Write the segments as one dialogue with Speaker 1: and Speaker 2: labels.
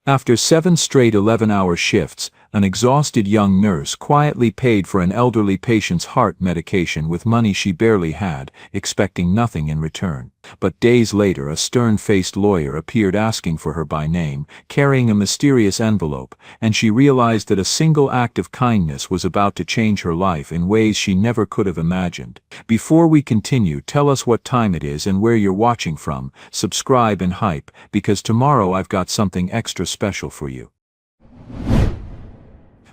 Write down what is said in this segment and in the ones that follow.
Speaker 1: After 7 straight 11-hour shifts, an exhausted young nurse quietly paid for an elderly patient's heart medication with money she barely had, expecting nothing in return. But days later a stern-faced lawyer appeared asking for her by name, carrying a mysterious envelope, and she realized that a single act of kindness was about to change her life in ways she never could have imagined. Before we continue, tell us what time it is and where you're watching from, subscribe and hype, because tomorrow I've got something extra special for you.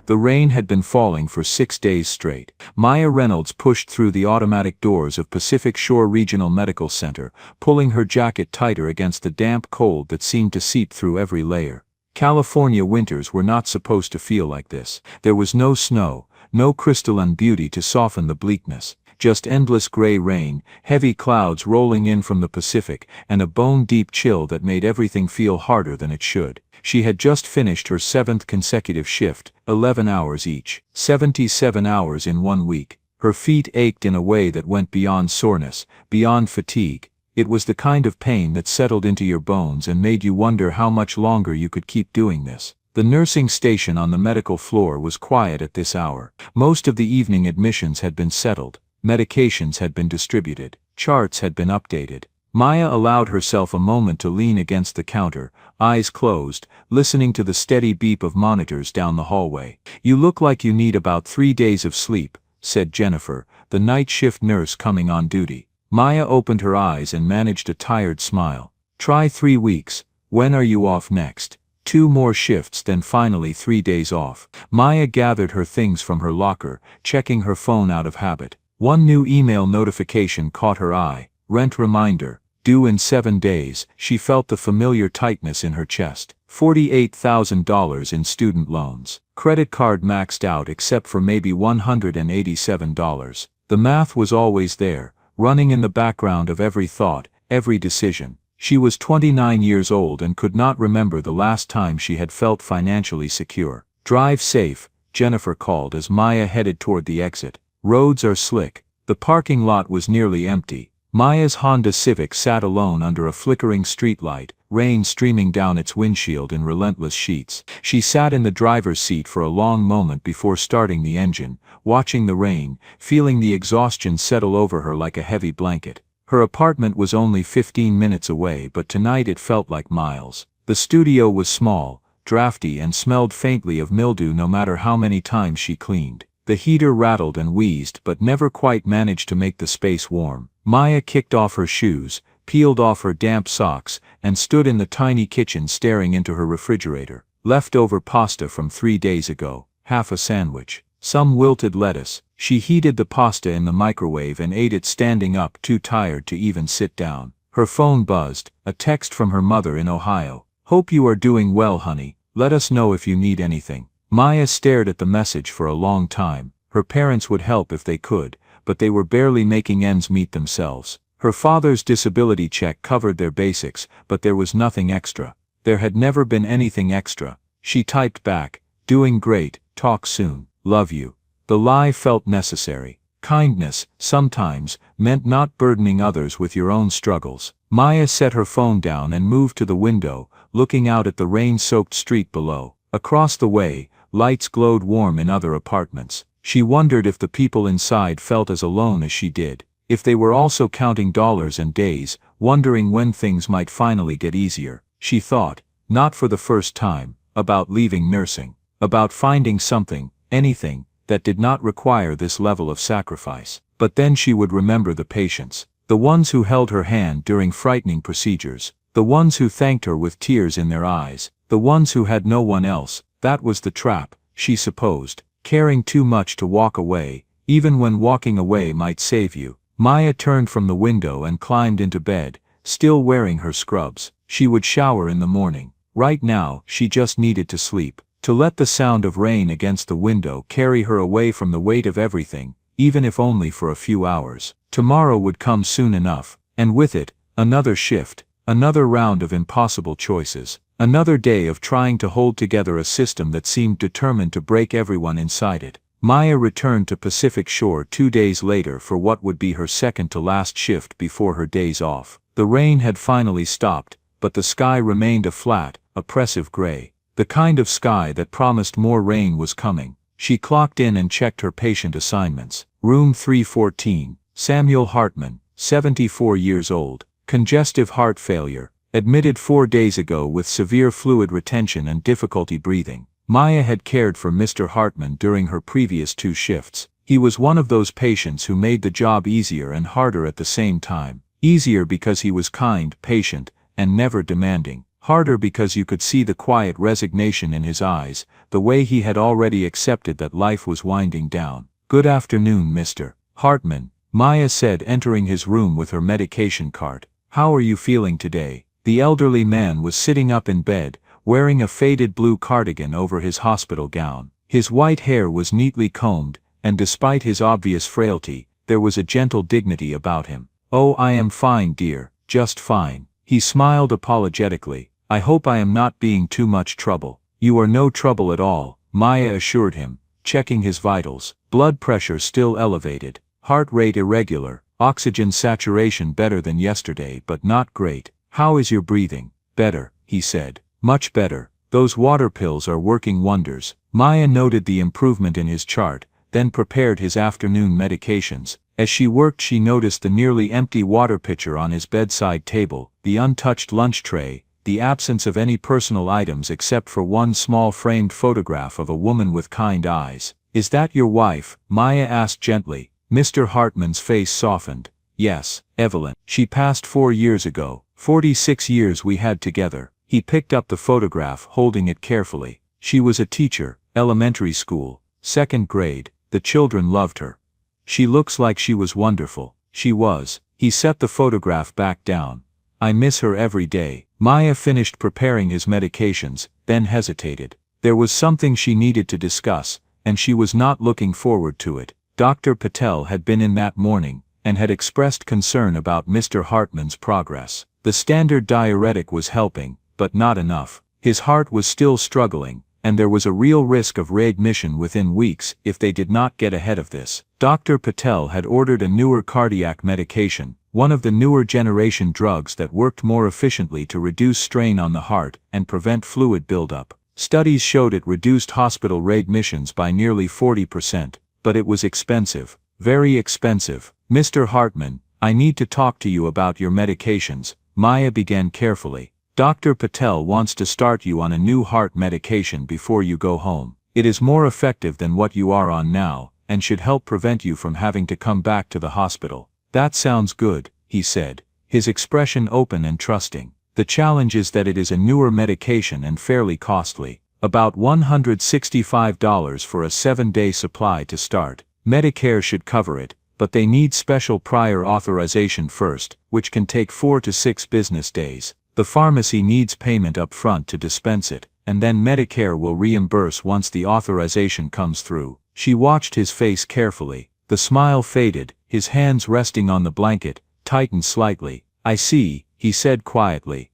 Speaker 1: The rain had been falling for 6 days straight. Maya Reynolds pushed through the automatic doors of Pacific Shore Regional Medical Center, pulling her jacket tighter against the damp cold that seemed to seep through every layer. California winters were not supposed to feel like this. There was no snow, no crystalline beauty to soften the bleakness. Just endless gray rain, heavy clouds rolling in from the Pacific, and a bone-deep chill that made everything feel harder than it should. She had just finished her 7th consecutive shift, 11 hours each, 77 hours in 1 week. Her feet ached in a way that went beyond soreness, beyond fatigue. It was the kind of pain that settled into your bones and made you wonder how much longer you could keep doing this. The nursing station on the medical floor was quiet at this hour. Most of the evening admissions had been settled. Medications had been distributed. Charts had been updated. Maya allowed herself a moment to lean against the counter, eyes closed, listening to the steady beep of monitors down the hallway. "You look like you need about 3 days of sleep," said Jennifer, the night shift nurse coming on duty. Maya opened her eyes and managed a tired smile. "Try 3 weeks. When are you off next?" 2 more shifts, then finally 3 days off. Maya gathered her things from her locker, checking her phone out of habit. One new email notification caught her eye. Rent reminder, due in 7 days. She felt the familiar tightness in her chest. $48,000 in student loans. Credit card maxed out except for maybe $187. The math was always there, running in the background of every thought, every decision. She was 29 years old and could not remember the last time she had felt financially secure. "Drive safe," Jennifer called as Maya headed toward the exit. "Roads are slick." The parking lot was nearly empty. Maya's Honda Civic sat alone under a flickering streetlight, rain streaming down its windshield in relentless sheets. She sat in the driver's seat for a long moment before starting the engine, watching the rain, feeling the exhaustion settle over her like a heavy blanket. Her apartment was only 15 minutes away, but tonight it felt like miles. The studio was small, drafty, and smelled faintly of mildew no matter how many times she cleaned. The heater rattled and wheezed but never quite managed to make the space warm. Maya kicked off her shoes, peeled off her damp socks, and stood in the tiny kitchen staring into her refrigerator. Leftover pasta from 3 days ago, half a sandwich, some wilted lettuce. She heated the pasta in the microwave and ate it standing up, too tired to even sit down. Her phone buzzed, a text from her mother in Ohio. "Hope you are doing well, honey. Let us know if you need anything." Maya stared at the message for a long time. Her parents would help if they could, but they were barely making ends meet themselves. Her father's disability check covered their basics, but there was nothing extra. There had never been anything extra. She typed back, "Doing great, talk soon, love you." The lie felt necessary. Kindness, sometimes, meant not burdening others with your own struggles. Maya set her phone down and moved to the window, looking out at the rain-soaked street below. Across the way, lights glowed warm in other apartments. She wondered if the people inside felt as alone as she did, if they were also counting dollars and days, wondering when things might finally get easier. She thought, not for the first time, about leaving nursing, about finding something, anything, that did not require this level of sacrifice. But then she would remember the patients, the ones who held her hand during frightening procedures, the ones who thanked her with tears in their eyes, the ones who had no one else. That was the trap, she supposed, caring too much to walk away, even when walking away might save you. Maya turned from the window and climbed into bed, still wearing her scrubs. She would shower in the morning. Right now, she just needed to sleep, to let the sound of rain against the window carry her away from the weight of everything, even if only for a few hours. Tomorrow would come soon enough, and with it, another shift, another round of impossible choices. Another day of trying to hold together a system that seemed determined to break everyone inside it. Maya returned to Pacific Shore 2 days later for what would be her second to last shift before her days off. The rain had finally stopped, but the sky remained a flat, oppressive gray. The kind of sky that promised more rain was coming. She clocked in and checked her patient assignments. Room 314, Samuel Hartman, 74 years old, congestive heart failure, admitted 4 days ago with severe fluid retention and difficulty breathing. Maya had cared for Mr. Hartman during her previous 2 shifts. He was one of those patients who made the job easier and harder at the same time. Easier because he was kind, patient, and never demanding. Harder because you could see the quiet resignation in his eyes, the way he had already accepted that life was winding down. "Good afternoon, Mr. Hartman," Maya said, entering his room with her medication cart. "How are you feeling today?" The elderly man was sitting up in bed, wearing a faded blue cardigan over his hospital gown. His white hair was neatly combed, and despite his obvious frailty, there was a gentle dignity about him. "Oh, I am fine, dear, just fine." He smiled apologetically. "I hope I am not being too much trouble." "You are no trouble at all," Maya assured him, checking his vitals. Blood pressure still elevated, heart rate irregular, oxygen saturation better than yesterday but not great. "How is your breathing?" "Better," he said. "Much better. Those water pills are working wonders." Maya noted the improvement in his chart, then prepared his afternoon medications. As she worked, she noticed the nearly empty water pitcher on his bedside table, the untouched lunch tray, the absence of any personal items except for one small framed photograph of a woman with kind eyes. "Is that your wife?" Maya asked gently. Mr. Hartman's face softened. "Yes, Evelyn. She passed 4 years ago. 46 years we had together." He picked up the photograph, holding it carefully. "She was a teacher, elementary school, 2nd grade. The children loved her. She looks like she was wonderful." "She was." He set the photograph back down. "I miss her every day." Maya finished preparing his medications, then hesitated. There was something she needed to discuss, and she was not looking forward to it. Dr. Patel had been in that morning, and had expressed concern about Mr. Hartman's progress. The standard diuretic was helping, but not enough. His heart was still struggling, and there was a real risk of readmission within weeks if they did not get ahead of this. Dr. Patel had ordered a newer cardiac medication, one of the newer generation drugs that worked more efficiently to reduce strain on the heart and prevent fluid buildup. Studies showed it reduced hospital readmissions by nearly 40%, but it was expensive, very expensive. "Mr. Hartman, I need to talk to you about your medications," Maya began carefully. "Dr. Patel wants to start you on a new heart medication before you go home. It is more effective than what you are on now, and should help prevent you from having to come back to the hospital." "That sounds good," he said, his expression open and trusting. "The challenge is that it is a newer medication and fairly costly. About $165 for a 7-day supply to start. Medicare should cover it, but they need special prior authorization first, which can take 4 to 6 business days. The pharmacy needs payment up front to dispense it, and then Medicare will reimburse once the authorization comes through." She watched his face carefully. The smile faded, his hands resting on the blanket, tightened slightly. "I see," he said quietly.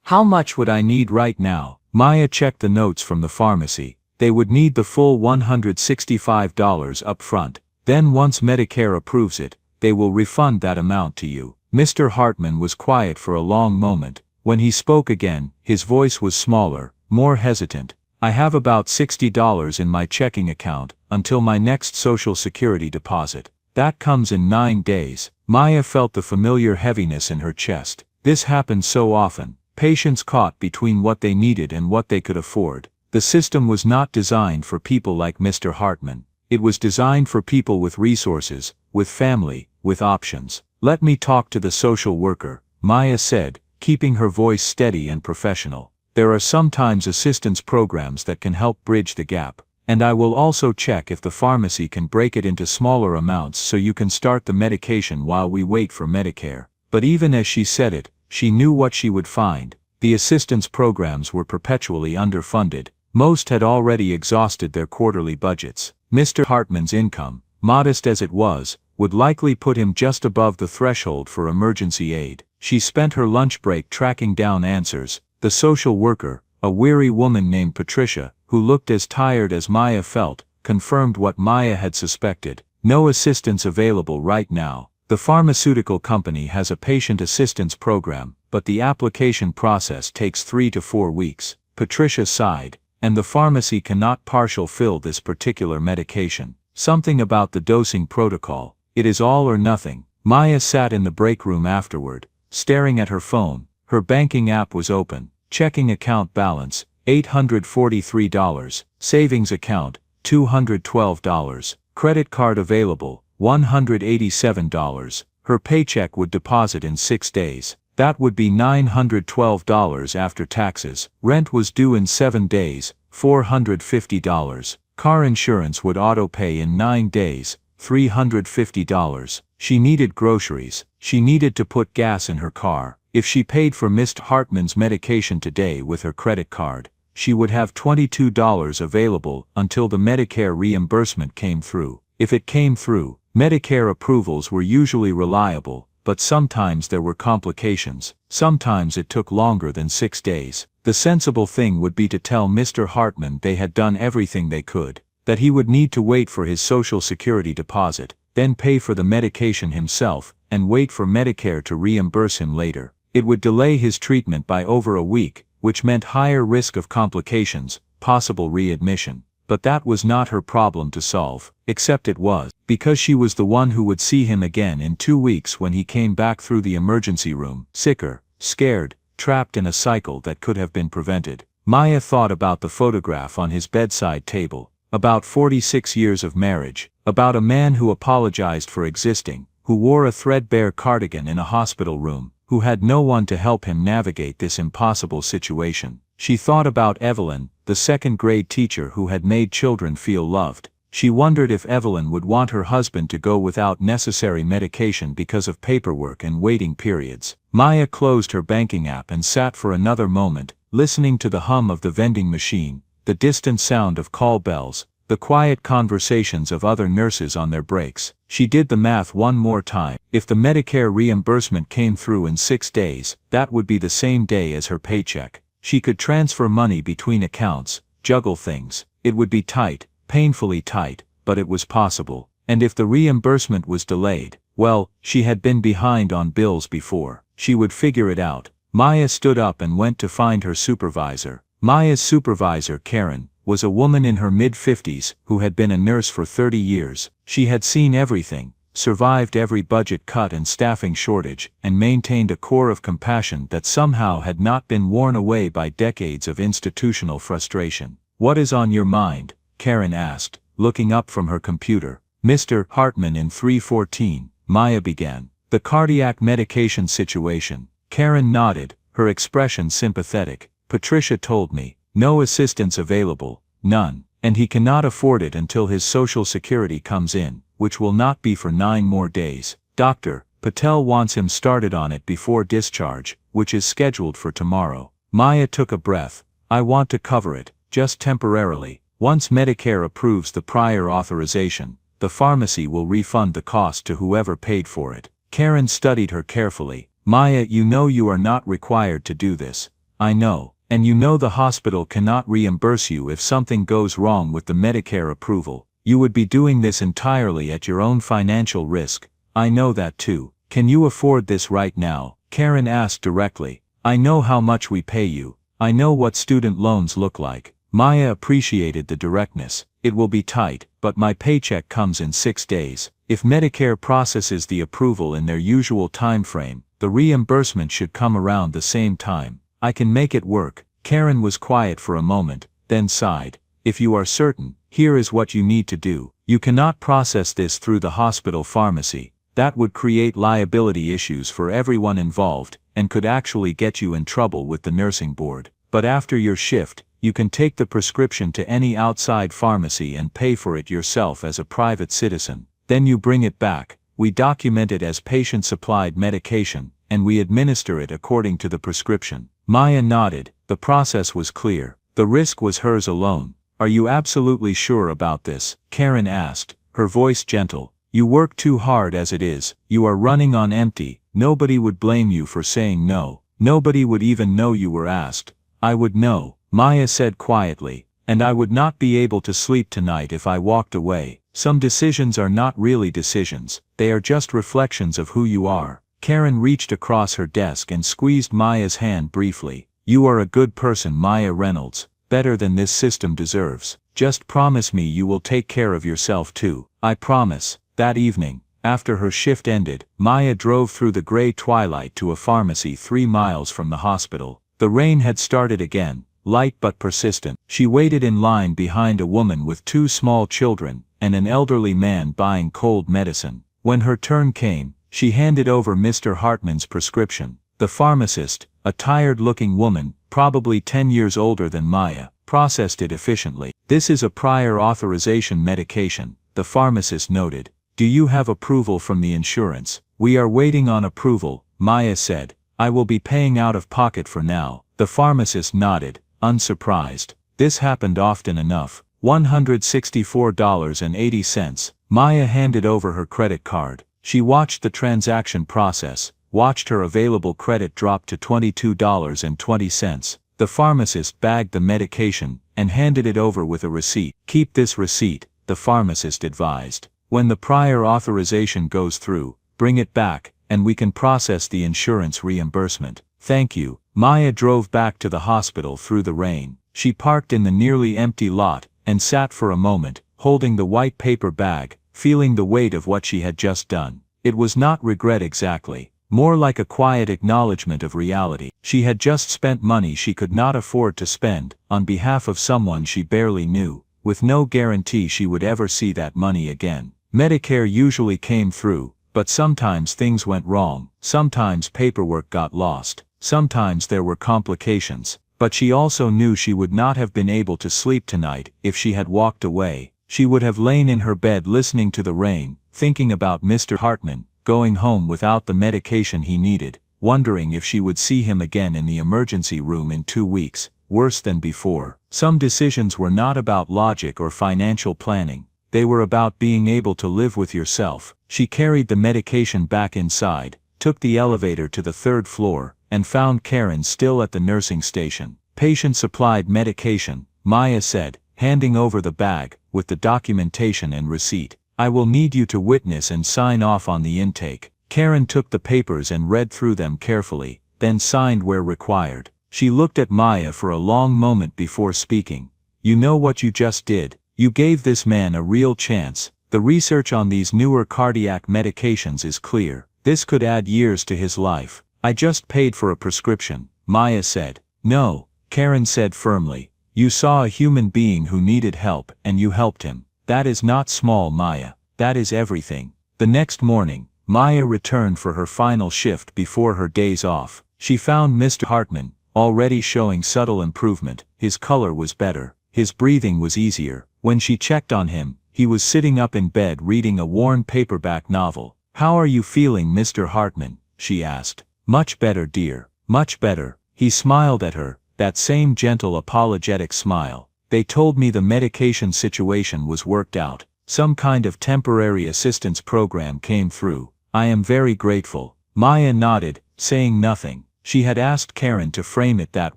Speaker 1: "How much would I need right now?" Maya checked the notes from the pharmacy. They would need the full $165 up front. Then once Medicare approves it, they will refund that amount to you. Mr. Hartman was quiet for a long moment. When he spoke again, his voice was smaller, more hesitant. "I have about $60 in my checking account, until my next Social Security deposit. That comes in 9 days. Maya felt the familiar heaviness in her chest. This happened so often. Patients caught between what they needed and what they could afford. The system was not designed for people like Mr. Hartman. It was designed for people with resources, with family, with options. "Let me talk to the social worker," Maya said, keeping her voice steady and professional. "There are sometimes assistance programs that can help bridge the gap. And I will also check if the pharmacy can break it into smaller amounts so you can start the medication while we wait for Medicare." But even as she said it, she knew what she would find. The assistance programs were perpetually underfunded. Most had already exhausted their quarterly budgets. Mr. Hartman's income, modest as it was, would likely put him just above the threshold for emergency aid. She spent her lunch break tracking down answers. The social worker, a weary woman named Patricia, who looked as tired as Maya felt, confirmed what Maya had suspected. "No assistance available right now. The pharmaceutical company has a patient assistance program, but the application process takes 3 to 4 weeks. Patricia sighed. And the pharmacy cannot partial fill this particular medication. Something about the dosing protocol. It is all or nothing. Maya sat in the break room afterward, staring at her phone. Her banking app was open. Checking account balance, $843. Savings account, $212. Credit card available, $187. Her paycheck would deposit in 6 days. That would be $912 after taxes. Rent was due in 7 days, $450. Car insurance would auto-pay in 9 days, $350. She needed groceries. She needed to put gas in her car. If she paid for Mr. Hartman's medication today with her credit card, she would have $22 available until the Medicare reimbursement came through. If it came through, Medicare approvals were usually reliable, but sometimes there were complications. Sometimes it took longer than 6 days. The sensible thing would be to tell Mr. Hartman they had done everything they could, that he would need to wait for his Social Security deposit, then pay for the medication himself, and wait for Medicare to reimburse him later. It would delay his treatment by over a week, which meant higher risk of complications, possible readmission. But that was not her problem to solve, except it was, because she was the one who would see him again in 2 weeks when he came back through the emergency room, sicker, scared, trapped in a cycle that could have been prevented. Maya thought about the photograph on his bedside table, about 46 years of marriage, about a man who apologized for existing, who wore a threadbare cardigan in a hospital room, who had no one to help him navigate this impossible situation. She thought about Evelyn, the second-grade teacher who had made children feel loved. She wondered if Evelyn would want her husband to go without necessary medication because of paperwork and waiting periods. Maya closed her banking app and sat for another moment, listening to the hum of the vending machine, the distant sound of call bells, the quiet conversations of other nurses on their breaks. She did the math one more time. If the Medicare reimbursement came through in 6 days, that would be the same day as her paycheck. She could transfer money between accounts, juggle things. It would be tight, painfully tight, but it was possible. And if the reimbursement was delayed, well, she had been behind on bills before. She would figure it out. Maya stood up and went to find her supervisor. Maya's supervisor, Karen, was a woman in her mid-50s who had been a nurse for 30 years. She had seen everything, survived every budget cut and staffing shortage, and maintained a core of compassion that somehow had not been worn away by decades of institutional frustration. "What is on your mind?" Karen asked, looking up from her computer. "Mr. Hartman in 314, Maya began. "The cardiac medication situation." Karen nodded, her expression sympathetic. "Patricia told me, no assistance available, none, and he cannot afford it until his Social Security comes in, which will not be for 9 more days. Dr. Patel wants him started on it before discharge, which is scheduled for tomorrow." Maya took a breath. "I want to cover it, just temporarily. Once Medicare approves the prior authorization, the pharmacy will refund the cost to whoever paid for it." Karen studied her carefully. "Maya, you know you are not required to do this." "I know. And you know the hospital cannot reimburse you if something goes wrong with the Medicare approval. You would be doing this entirely at your own financial risk." "I know that too. Can you afford this right now?" Karen asked directly. "I know how much we pay you. I know what student loans look like." Maya appreciated the directness. "It will be tight, but my paycheck comes in 6 days. If Medicare processes the approval in their usual time frame, the reimbursement should come around the same time. I can make it work." Karen was quiet for a moment, then sighed. "If you are certain, here is what you need to do. You cannot process this through the hospital pharmacy. That would create liability issues for everyone involved, and could actually get you in trouble with the nursing board. But after your shift, you can take the prescription to any outside pharmacy and pay for it yourself as a private citizen. Then you bring it back. We document it as patient-supplied medication, and we administer it according to the prescription." Maya nodded. The process was clear. The risk was hers alone. "Are you absolutely sure about this?" Karen asked, her voice gentle. "You work too hard as it is. You are running on empty. Nobody would blame you for saying no. Nobody would even know you were asked." "I would know," Maya said quietly, "and I would not be able to sleep tonight if I walked away. Some decisions are not really decisions. They are just reflections of who you are." Karen reached across her desk and squeezed Maya's hand briefly. You are a good person, Maya Reynolds, better than this system deserves. Just promise me you will take care of yourself too. I promise. That evening, after her shift ended, Maya drove through the gray twilight to a pharmacy 3 miles from the hospital. The rain had started again, light but persistent. She waited in line behind a woman with 2 small children, and an elderly man buying cold medicine. When her turn came, she handed over Mr. Hartman's prescription. The pharmacist, a tired-looking woman, probably 10 years older than Maya, processed it efficiently. This is a prior authorization medication, the pharmacist noted. Do you have approval from the insurance? We are waiting on approval, Maya said. I will be paying out of pocket for now. The pharmacist nodded, unsurprised. This happened often enough. $164.80. Maya handed over her credit card. She watched the transaction process, watched her available credit drop to $22.20. The pharmacist bagged the medication and handed it over with a receipt. Keep this receipt, the pharmacist advised. When the prior authorization goes through, bring it back, and we can process the insurance reimbursement. Thank you. Maya drove back to the hospital through the rain. She parked in the nearly empty lot and sat for a moment, holding the white paper bag, feeling the weight of what she had just done. It was not regret exactly, more like a quiet acknowledgement of reality. She had just spent money she could not afford to spend, on behalf of someone she barely knew, with no guarantee she would ever see that money again. Medicare usually came through, but sometimes things went wrong, sometimes paperwork got lost, sometimes there were complications, but she also knew she would not have been able to sleep tonight if she had walked away. She would have lain in her bed listening to the rain, thinking about Mr. Hartman, going home without the medication he needed, wondering if she would see him again in the emergency room in 2 weeks, worse than before. Some decisions were not about logic or financial planning. They were about being able to live with yourself. She carried the medication back inside, took the elevator to the 3rd floor, and found Karen still at the nursing station. Patient-supplied medication, Maya said, handing over the bag, with the documentation and receipt. I will need you to witness and sign off on the intake. Karen took the papers and read through them carefully, then signed where required. She looked at Maya for a long moment before speaking. You know what you just did? You gave this man a real chance. The research on these newer cardiac medications is clear. This could add years to his life. I just paid for a prescription, Maya said. No, Karen said firmly. You saw a human being who needed help and you helped him. That is not small, Maya. That is everything. The next morning, Maya returned for her final shift before her days off. She found Mr. Hartman, already showing subtle improvement. His color was better. His breathing was easier. When she checked on him, he was sitting up in bed reading a worn paperback novel. How are you feeling, Mr. Hartman? She asked. Much better, dear. Much better. He smiled at her, that same gentle apologetic smile. They told me the medication situation was worked out. Some kind of temporary assistance program came through. I am very grateful. Maya nodded, saying nothing. She had asked Karen to frame it that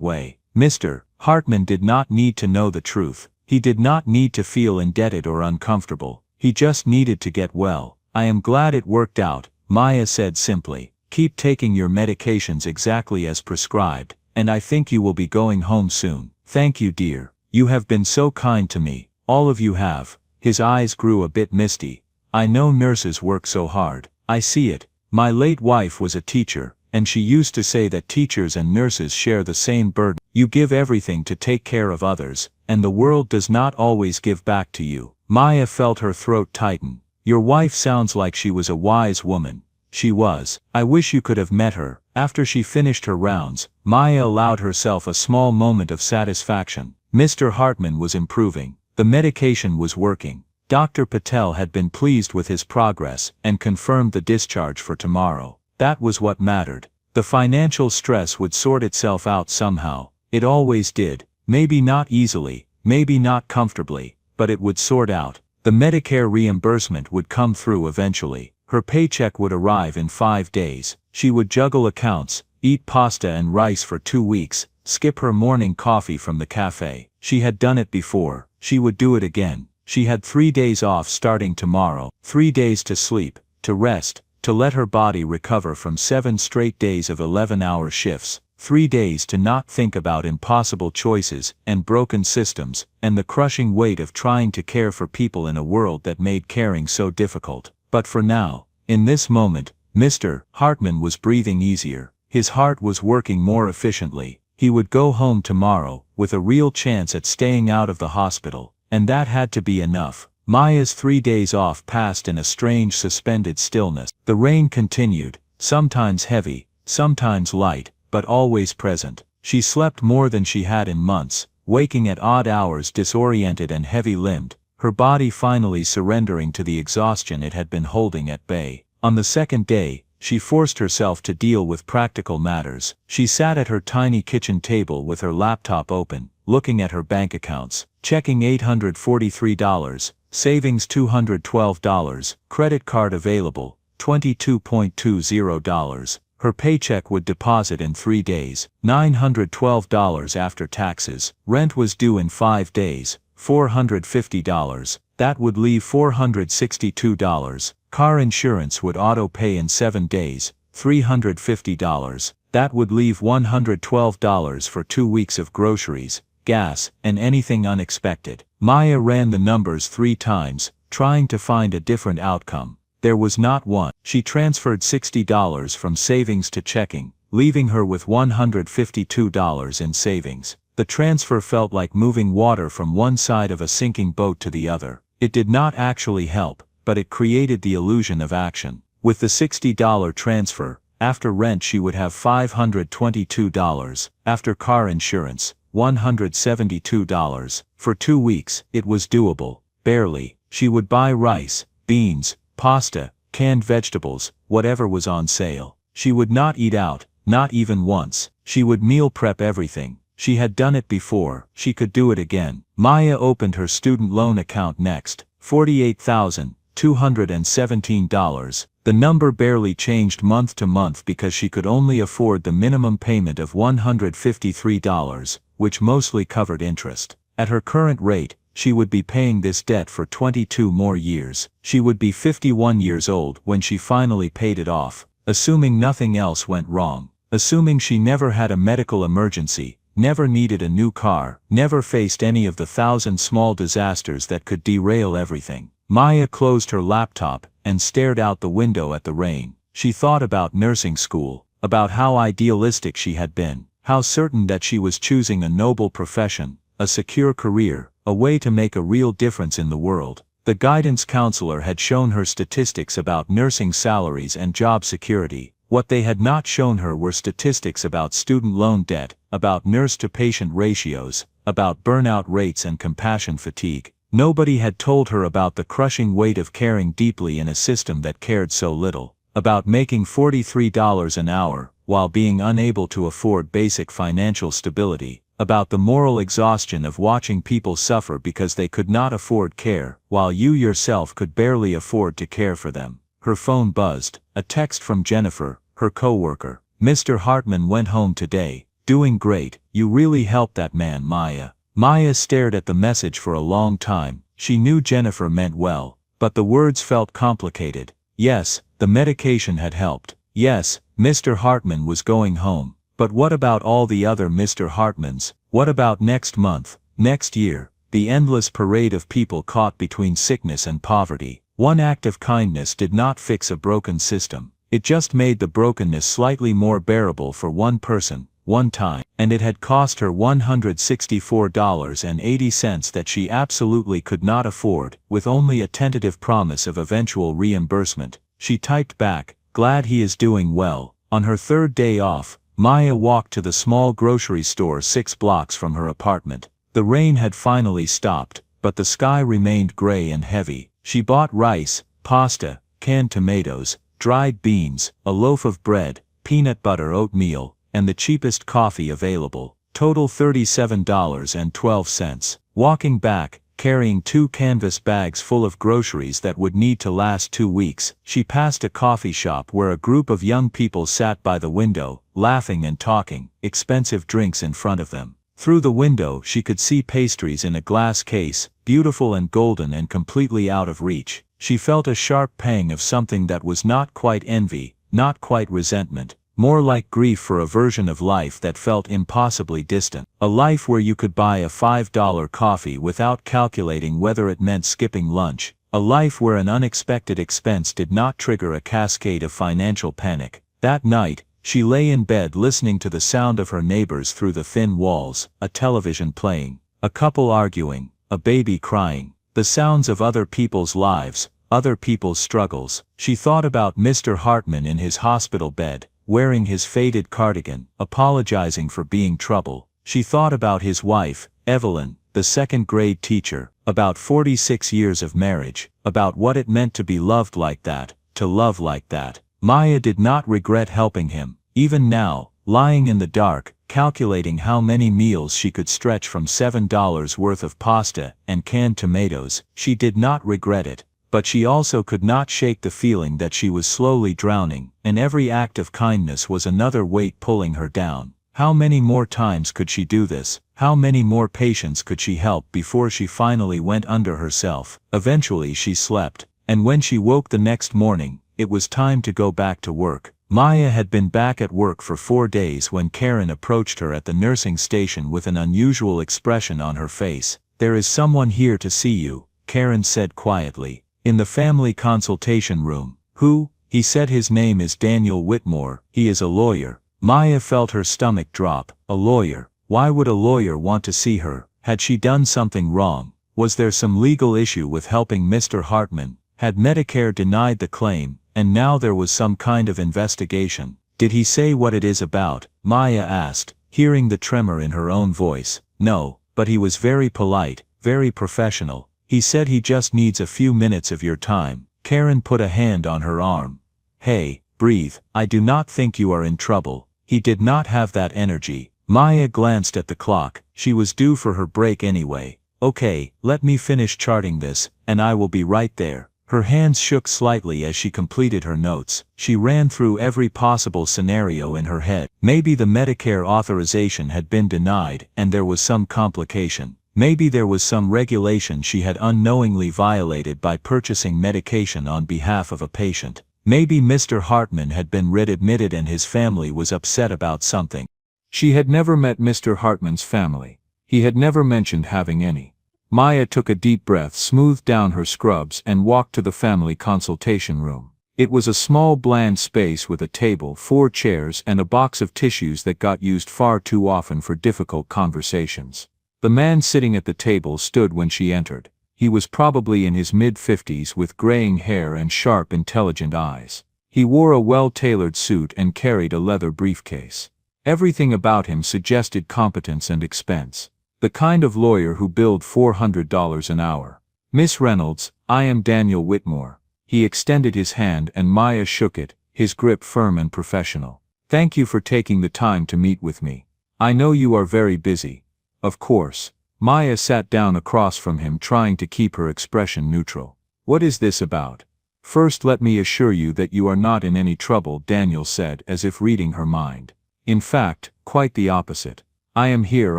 Speaker 1: way. Mr. Hartman did not need to know the truth. He did not need to feel indebted or uncomfortable. He just needed to get well. I am glad it worked out, Maya said simply. Keep taking your medications exactly as prescribed, and I think you will be going home soon. Thank you, dear. You have been so kind to me. All of you have. His eyes grew a bit misty. I know nurses work so hard. I see it. My late wife was a teacher, and she used to say that teachers and nurses share the same burden. You give everything to take care of others, and the world does not always give back to you. Maya felt her throat tighten. Your wife sounds like she was a wise woman. She was. I wish you could have met her. After she finished her rounds, Maya allowed herself a small moment of satisfaction. Mr. Hartman was improving. The medication was working. Dr. Patel had been pleased with his progress and confirmed the discharge for tomorrow. That was what mattered. The financial stress would sort itself out somehow. It always did. Maybe not easily, maybe not comfortably, but it would sort out. The Medicare reimbursement would come through eventually. Her paycheck would arrive in 5 days. She would juggle accounts, eat pasta and rice for 2 weeks, skip her morning coffee from the cafe. She had done it before. She would do it again. She had 3 days off starting tomorrow. 3 days to sleep, to rest, to let her body recover from 7 straight days of 11-hour shifts. 3 days to not think about impossible choices and broken systems, and the crushing weight of trying to care for people in a world that made caring so difficult. But for now, in this moment, Mr. Hartman was breathing easier. His heart was working more efficiently. He would go home tomorrow, with a real chance at staying out of the hospital, and that had to be enough. Maya's 3 days off passed in a strange suspended stillness. The rain continued, sometimes heavy, sometimes light, but always present. She slept more than she had in months, waking at odd hours disoriented and heavy-limbed, her body finally surrendering to the exhaustion it had been holding at bay. On the second day, she forced herself to deal with practical matters. She sat at her tiny kitchen table with her laptop open, looking at her bank accounts, checking $843, savings $212, credit card available, $22.20. Her paycheck would deposit in 3 days, $912 after taxes. Rent was due in 5 days, $450. That would leave $462. Car insurance would auto-pay in 7 days, $350. That would leave $112 for 2 weeks of groceries, gas, and anything unexpected. Maya ran the numbers 3 times, trying to find a different outcome. There was not one. She transferred $60 from savings to checking, leaving her with $152 in savings. The transfer felt like moving water from one side of a sinking boat to the other. It did not actually help, but it created the illusion of action. With the $60 transfer, after rent she would have $522, after car insurance, $172. For 2 weeks, it was doable, barely. She would buy rice, beans, pasta, canned vegetables, whatever was on sale. She would not eat out, not even once. She would meal prep everything. She had done it before, she could do it again. Maya opened her student loan account next, $48,217. The number barely changed month to month because she could only afford the minimum payment of $153, which mostly covered interest. At her current rate, she would be paying this debt for 22 more years. She would be 51 years old when she finally paid it off, assuming nothing else went wrong. Assuming she never had a medical emergency, never needed a new car, never faced any of the 1,000 small disasters that could derail everything. Maya closed her laptop and stared out the window at the rain. She thought about nursing school, about how idealistic she had been, how certain that she was choosing a noble profession, a secure career, a way to make a real difference in the world. The guidance counselor had shown her statistics about nursing salaries and job security. What they had not shown her were statistics about student loan debt, about nurse-to-patient ratios, about burnout rates and compassion fatigue. Nobody had told her about the crushing weight of caring deeply in a system that cared so little, about making $43 an hour, while being unable to afford basic financial stability, about the moral exhaustion of watching people suffer because they could not afford care, while you yourself could barely afford to care for them. Her phone buzzed, a text from Jennifer, her coworker. "Mr. Hartman went home today. Doing great. You really helped that man, Maya." Maya stared at the message for a long time. She knew Jennifer meant well, but the words felt complicated. Yes, the medication had helped. Yes, Mr. Hartman was going home. But what about all the other Mr. Hartmans? What about next month, next year, the endless parade of people caught between sickness and poverty? One act of kindness did not fix a broken system. It just made the brokenness slightly more bearable for one person, one time, and it had cost her $164.80 that she absolutely could not afford, with only a tentative promise of eventual reimbursement. She typed back, "Glad he is doing well." On her 3rd day off, Maya walked to the small grocery store 6 blocks from her apartment. The rain had finally stopped, but the sky remained gray and heavy. She bought rice, pasta, canned tomatoes, dried beans, a loaf of bread, peanut butter oatmeal, and the cheapest coffee available. Total $37.12. Walking back, carrying 2 canvas bags full of groceries that would need to last 2 weeks, she passed a coffee shop where a group of young people sat by the window, laughing and talking, expensive drinks in front of them. Through the window she could see pastries in a glass case, beautiful and golden and completely out of reach. She felt a sharp pang of something that was not quite envy, not quite resentment, More like grief for a version of life that felt impossibly distant. A life where you could buy a $5 coffee without calculating whether it meant skipping lunch. A life where an unexpected expense did not trigger a cascade of financial panic. That night, she lay in bed listening to the sound of her neighbors through the thin walls, a television playing, a couple arguing, a baby crying, the sounds of other people's lives, other people's struggles. She thought about Mr. Hartman in his hospital bed, wearing his faded cardigan, apologizing for being trouble. She thought about his wife, Evelyn, the second-grade teacher, about 46 years of marriage, about what it meant to be loved like that, to love like that. Maya did not regret helping him. Even now, lying in the dark, calculating how many meals she could stretch from $7 worth of pasta and canned tomatoes, she did not regret it. But she also could not shake the feeling that she was slowly drowning, and every act of kindness was another weight pulling her down. How many more times could she do this? How many more patients could she help before she finally went under herself? Eventually she slept, and when she woke the next morning, it was time to go back to work. Maya had been back at work for 4 days when Karen approached her at the nursing station with an unusual expression on her face. "There is someone here to see you," Karen said quietly. "In the family consultation room." "Who?" He said. "His name is Daniel Whitmore. He is a lawyer." Maya felt her stomach drop. A lawyer? Why would a lawyer want to see her? Had she done something wrong? Was there some legal issue with helping Mr. Hartman? Had Medicare denied the claim, and now there was some kind of investigation? "Did he say what it is about?" Maya asked, hearing the tremor in her own voice. "No, but he was very polite, very professional. He said he just needs a few minutes of your time." Karen put a hand on her arm. "Hey, breathe. I do not think you are in trouble." He did not have that energy. Maya glanced at the clock. She was due for her break anyway. "Okay, let me finish charting this, and I will be right there." Her hands shook slightly as she completed her notes. She ran through every possible scenario in her head. Maybe the Medicare authorization had been denied and there was some complication. Maybe there was some regulation she had unknowingly violated by purchasing medication on behalf of a patient. Maybe Mr. Hartman had been readmitted and his family was upset about something. She had never met Mr. Hartman's family. He had never mentioned having any. Maya took a deep breath, smoothed down her scrubs, and walked to the family consultation room. It was a small bland space with a table, 4 chairs, and a box of tissues that got used far too often for difficult conversations. The man sitting at the table stood when she entered. He was probably in his mid-50s with graying hair and sharp, intelligent eyes. He wore a well-tailored suit and carried a leather briefcase. Everything about him suggested competence and expense. The kind of lawyer who billed $400 an hour. "Miss Reynolds, I am Daniel Whitmore." He extended his hand and Maya shook it, his grip firm and professional. "Thank you for taking the time to meet with me. I know you are very busy." "Of course." Maya sat down across from him, trying to keep her expression neutral. "What is this about?" "First, let me assure you that you are not in any trouble," Daniel said, as if reading her mind. "In fact, quite the opposite. I am here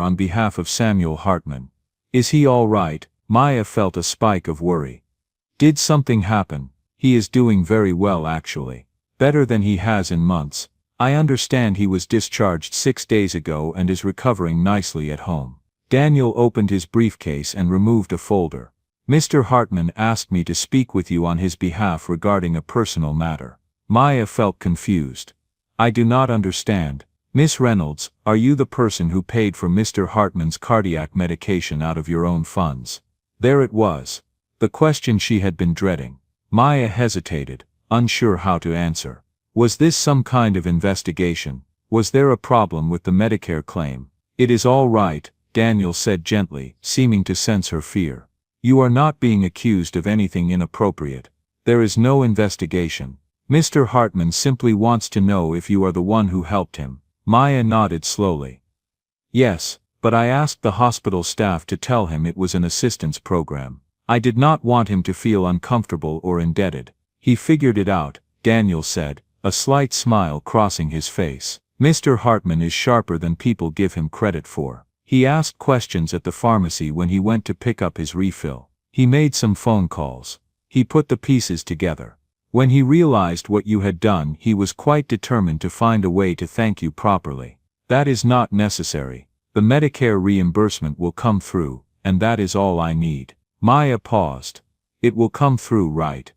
Speaker 1: on behalf of Samuel Hartman." "Is he all right?" Maya felt a spike of worry. "Did something happen?" "He is doing very well actually. Better than he has in months. I understand he was discharged 6 days ago and is recovering nicely at home." Daniel opened his briefcase and removed a folder. "Mr. Hartman asked me to speak with you on his behalf regarding a personal matter." Maya felt confused. "I do not understand. Miss Reynolds, are you the person who paid for Mr. Hartman's cardiac medication out of your own funds?" There it was. The question she had been dreading. Maya hesitated, unsure how to answer. Was this some kind of investigation? Was there a problem with the Medicare claim? "It is all right," Daniel said gently, seeming to sense her fear. "You are not being accused of anything inappropriate. There is no investigation. Mr. Hartman simply wants to know if you are the one who helped him." Maya nodded slowly. "Yes, but I asked the hospital staff to tell him it was an assistance program. I did not want him to feel uncomfortable or indebted. He figured it out," Daniel said, a slight smile crossing his face. "Mr. Hartman is sharper than people give him credit for. He asked questions at the pharmacy when he went to pick up his refill. He made some phone calls. He put the pieces together. When he realized what you had done, he was quite determined to find a way to thank you properly. That is not necessary. The Medicare reimbursement will come through, and that is all I need. Maya paused. It will come through, right?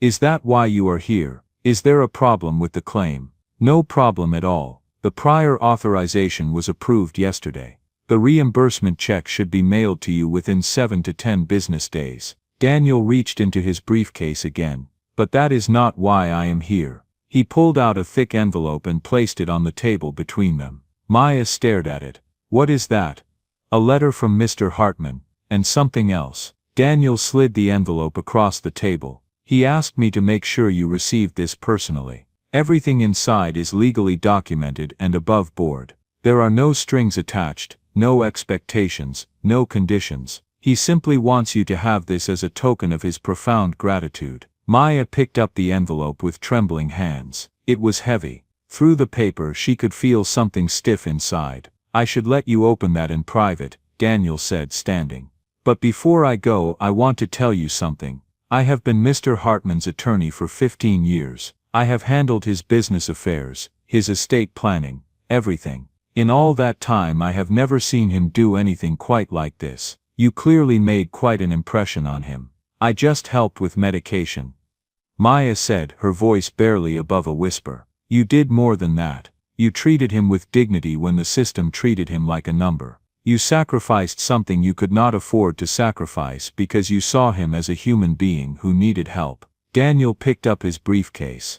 Speaker 1: Is that why you are here? Is there a problem with the claim? No problem at all. The prior authorization was approved yesterday. The reimbursement check should be mailed to you within 7 to 10 business days. Daniel reached into his briefcase again. But that is not why I am here. He pulled out a thick envelope and placed it on the table between them. Maya stared at it. What is that? A letter from Mr. Hartman, and something else. Daniel slid the envelope across the table. He asked me to make sure you received this personally. Everything inside is legally documented and above board. There are no strings attached, no expectations, no conditions. He simply wants you to have this as a token of his profound gratitude. Maya picked up the envelope with trembling hands. It was heavy. Through the paper she could feel something stiff inside. I should let you open that in private, Daniel said, standing. But before I go, I want to tell you something. I have been Mr. Hartman's attorney for 15 years. I have handled his business affairs, his estate planning, everything. In all that time I have never seen him do anything quite like this. You clearly made quite an impression on him. I just helped with medication. Maya said, her voice barely above a whisper. You did more than that. You treated him with dignity when the system treated him like a number. You sacrificed something you could not afford to sacrifice because you saw him as a human being who needed help. Daniel picked up his briefcase.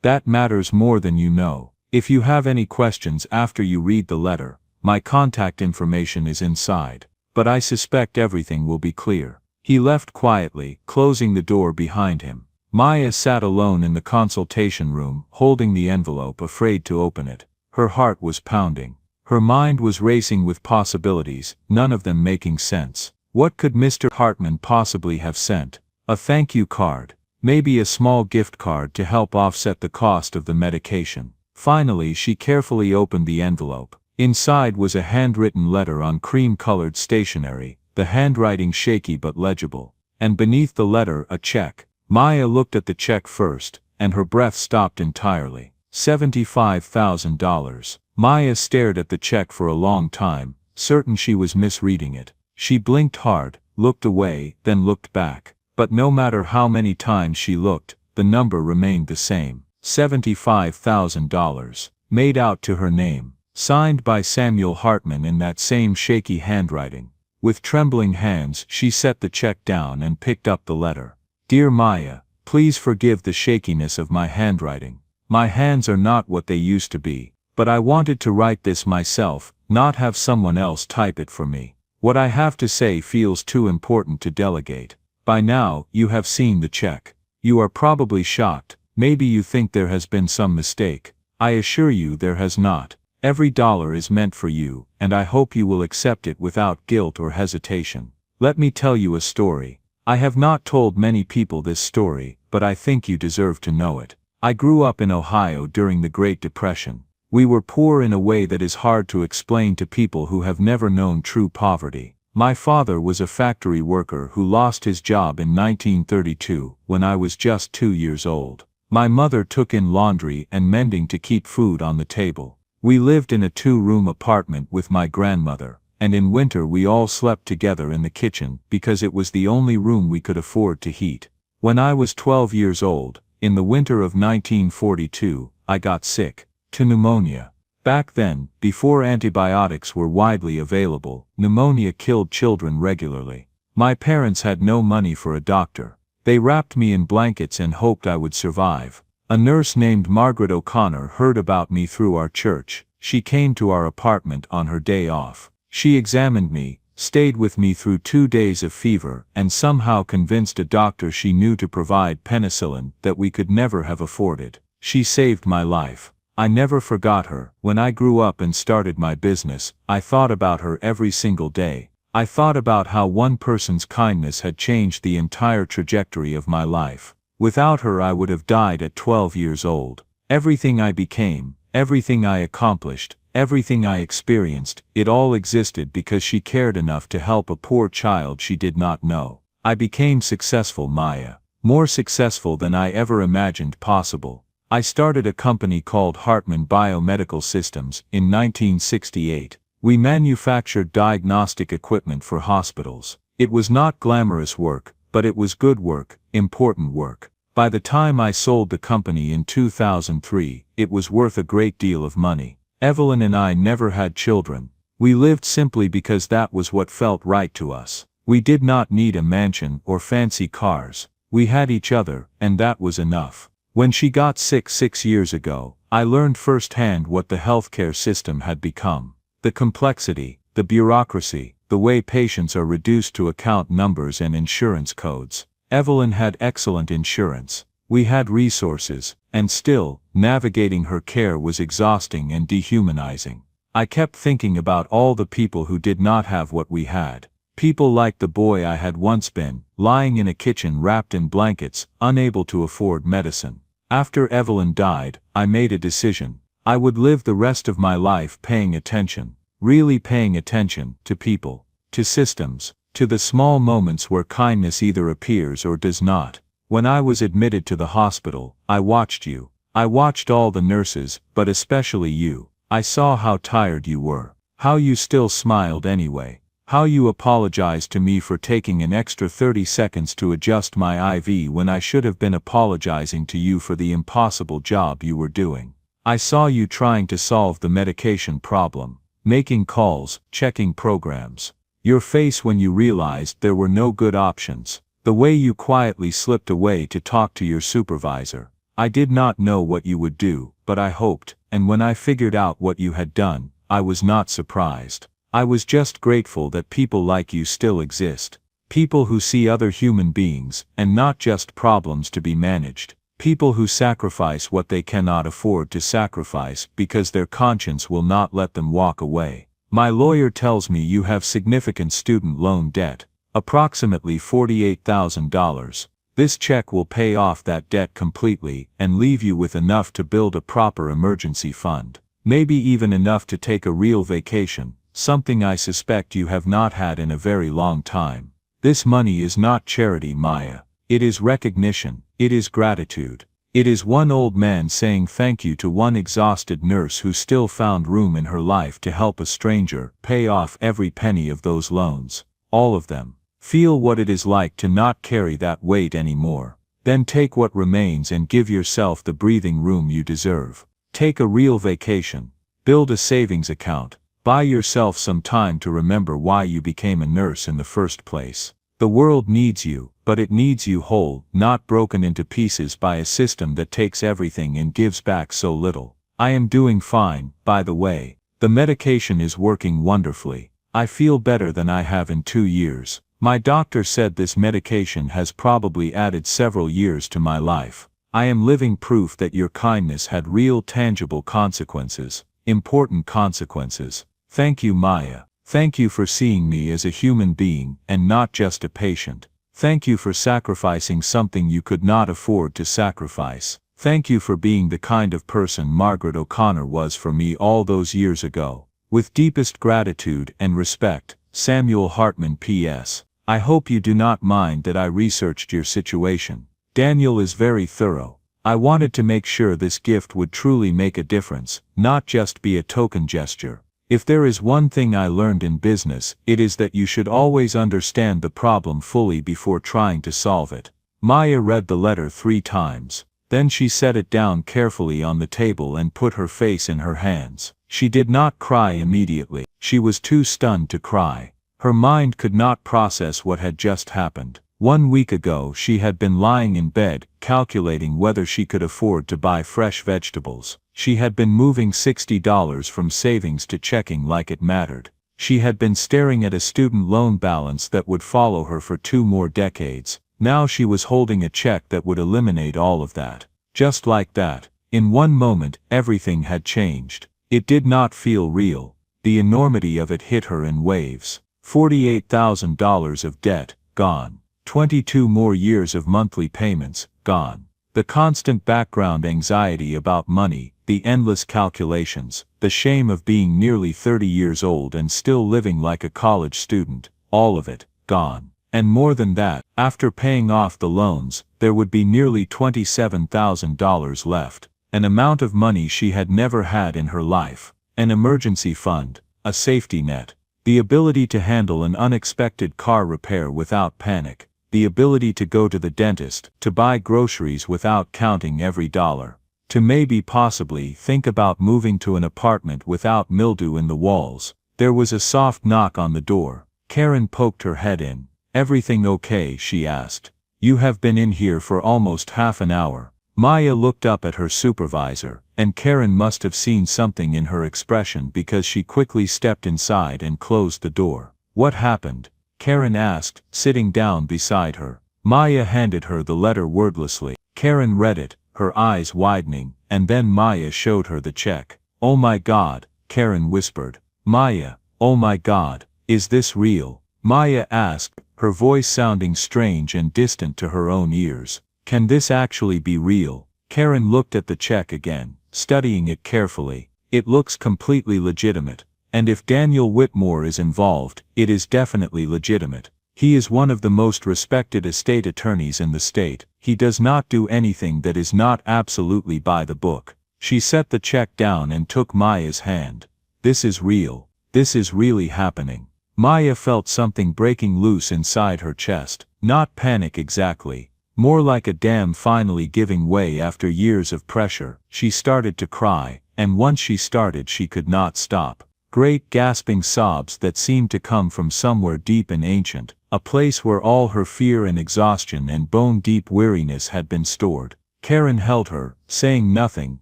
Speaker 1: That matters more than you know. If you have any questions after you read the letter, my contact information is inside. But I suspect everything will be clear. He left quietly, closing the door behind him. Maya sat alone in the consultation room, holding the envelope, afraid to open it. Her heart was pounding. Her mind was racing with possibilities, none of them making sense. What could Mr. Hartman possibly have sent? A thank you card. Maybe a small gift card to help offset the cost of the medication. Finally she carefully opened the envelope. Inside was a handwritten letter on cream-colored stationery, the handwriting shaky but legible. And beneath the letter a check. Maya looked at the check first, and her breath stopped entirely. $75,000. Maya stared at the check for a long time, certain she was misreading it. She blinked hard, looked away, then looked back. But no matter how many times she looked, the number remained the same. $75,000. Made out to her name. Signed by Samuel Hartman in that same shaky handwriting. With trembling hands she set the check down and picked up the letter. Dear Maya, please forgive the shakiness of my handwriting. My hands are not what they used to be, but I wanted to write this myself, not have someone else type it for me. What I have to say feels too important to delegate. By now, you have seen the check. You are probably shocked. Maybe you think there has been some mistake. I assure you there has not. Every dollar is meant for you, and I hope you will accept it without guilt or hesitation. Let me tell you a story. I have not told many people this story, but I think you deserve to know it. I grew up in Ohio during the Great Depression. We were poor in a way that is hard to explain to people who have never known true poverty. My father was a factory worker who lost his job in 1932, when I was just 2 years old. My mother took in laundry and mending to keep food on the table. We lived in a 2-room apartment with my grandmother, and in winter we all slept together in the kitchen because it was the only room we could afford to heat. When I was 12 years old, in the winter of 1942, I got sick. To pneumonia. Back then, before antibiotics were widely available, pneumonia killed children regularly. My parents had no money for a doctor. They wrapped me in blankets and hoped I would survive. A nurse named Margaret O'Connor heard about me through our church. She came to our apartment on her day off. She examined me, stayed with me through 2 days of fever, and somehow convinced a doctor she knew to provide penicillin that we could never have afforded. She saved my life. I never forgot her. When I grew up and started my business, I thought about her every single day. I thought about how one person's kindness had changed the entire trajectory of my life. Without her I would have died at 12 years old. Everything I became, everything I accomplished, everything I experienced, it all existed because she cared enough to help a poor child she did not know. I became successful, Maya. more successful than I ever imagined possible. I started a company called Hartman Biomedical Systems in 1968. We manufactured diagnostic equipment for hospitals. It was not glamorous work, but it was good work, important work. By the time I sold the company in 2003, it was worth a great deal of money. Evelyn and I never had children. We lived simply because that was what felt right to us. We did not need a mansion or fancy cars. We had each other, and that was enough. When she got sick 6 years ago, I learned firsthand what the healthcare system had become. The complexity, the bureaucracy, the way patients are reduced to account numbers and insurance codes. Evelyn had excellent insurance. We had resources, and still, navigating her care was exhausting and dehumanizing. I kept thinking about all the people who did not have what we had. People like the boy I had once been, lying in a kitchen wrapped in blankets, unable to afford medicine. After Evelyn died, I made a decision. I would live the rest of my life paying attention, really paying attention, to people, to systems, to the small moments where kindness either appears or does not. When I was admitted to the hospital, I watched you. I watched all the nurses, but especially you. I saw how tired you were, how you still smiled anyway. How you apologized to me for taking an extra 30 seconds to adjust my IV when I should have been apologizing to you for the impossible job you were doing. I saw you trying to solve the medication problem, making calls, checking programs. Your face when you realized there were no good options. The way you quietly slipped away to talk to your supervisor. I did not know what you would do, but I hoped, and when I figured out what you had done, I was not surprised. I was just grateful that people like you still exist. People who see other human beings, and not just problems to be managed. People who sacrifice what they cannot afford to sacrifice because their conscience will not let them walk away. My lawyer tells me you have significant student loan debt, approximately $48,000. This check will pay off that debt completely and leave you with enough to build a proper emergency fund. Maybe even enough to take a real vacation. Something I suspect you have not had in a very long time. This money is not charity, Maya. It is recognition. It is gratitude. It is one old man saying thank you to one exhausted nurse who still found room in her life to help a stranger pay off every penny of those loans. All of them. Feel what it is like to not carry that weight anymore. Then take what remains and give yourself the breathing room you deserve. Take a real vacation. Build a savings account. Buy yourself some time to remember why you became a nurse in the first place. The world needs you, but it needs you whole, not broken into pieces by a system that takes everything and gives back so little. I am doing fine, by the way. The medication is working wonderfully. I feel better than I have in 2 years. My doctor said this medication has probably added several years to my life. I am living proof that your kindness had real tangible consequences, important consequences. Thank you, Maya. Thank you for seeing me as a human being and not just a patient. Thank you for sacrificing something you could not afford to sacrifice. Thank you for being the kind of person Margaret O'Connor was for me all those years ago. With deepest gratitude and respect, Samuel Hartman. P.S. I hope you do not mind that I researched your situation. Daniel is very thorough. I wanted to make sure this gift would truly make a difference, not just be a token gesture. If there is one thing I learned in business, it is that you should always understand the problem fully before trying to solve it. Maya read the letter 3 times. Then she set it down carefully on the table and put her face in her hands. She did not cry immediately. She was too stunned to cry. Her mind could not process what had just happened. 1 week ago she had been lying in bed, calculating whether she could afford to buy fresh vegetables. She had been moving $60 from savings to checking like it mattered. She had been staring at a student loan balance that would follow her for 2 more decades. Now she was holding a check that would eliminate all of that. Just like that, in one moment, everything had changed. It did not feel real. The enormity of it hit her in waves. $48,000 of debt, gone. 22 more years of monthly payments, gone. The constant background anxiety about money, the endless calculations, the shame of being nearly 30 years old and still living like a college student, all of it, gone. And more than that, after paying off the loans, there would be nearly $27,000 left. An amount of money she had never had in her life. An emergency fund, a safety net. The ability to handle an unexpected car repair without panic. The ability to go to the dentist, to buy groceries without counting every dollar. To maybe possibly think about moving to an apartment without mildew in the walls. There was a soft knock on the door. Karen poked her head in. "Everything okay?" she asked. "You have been in here for almost half an hour." Maya looked up at her supervisor, and Karen must have seen something in her expression because she quickly stepped inside and closed the door. "What happened?" Karen asked, sitting down beside her. Maya handed her the letter wordlessly. Karen read it, her eyes widening, and then Maya showed her the check. "Oh my God," Karen whispered. "Maya, oh my God, is this real?" Maya asked, her voice sounding strange and distant to her own ears. "Can this actually be real?" Karen looked at the check again, studying it carefully. "It looks completely legitimate. And if Daniel Whitmore is involved, it is definitely legitimate. He is one of the most respected estate attorneys in the state. He does not do anything that is not absolutely by the book." She set the check down and took Maya's hand. "This is real. This is really happening." Maya felt something breaking loose inside her chest. Not panic exactly. More like a dam finally giving way after years of pressure. She started to cry, and once she started she could not stop. Great gasping sobs that seemed to come from somewhere deep and ancient, a place where all her fear and exhaustion and bone-deep weariness had been stored. Karen held her, saying nothing,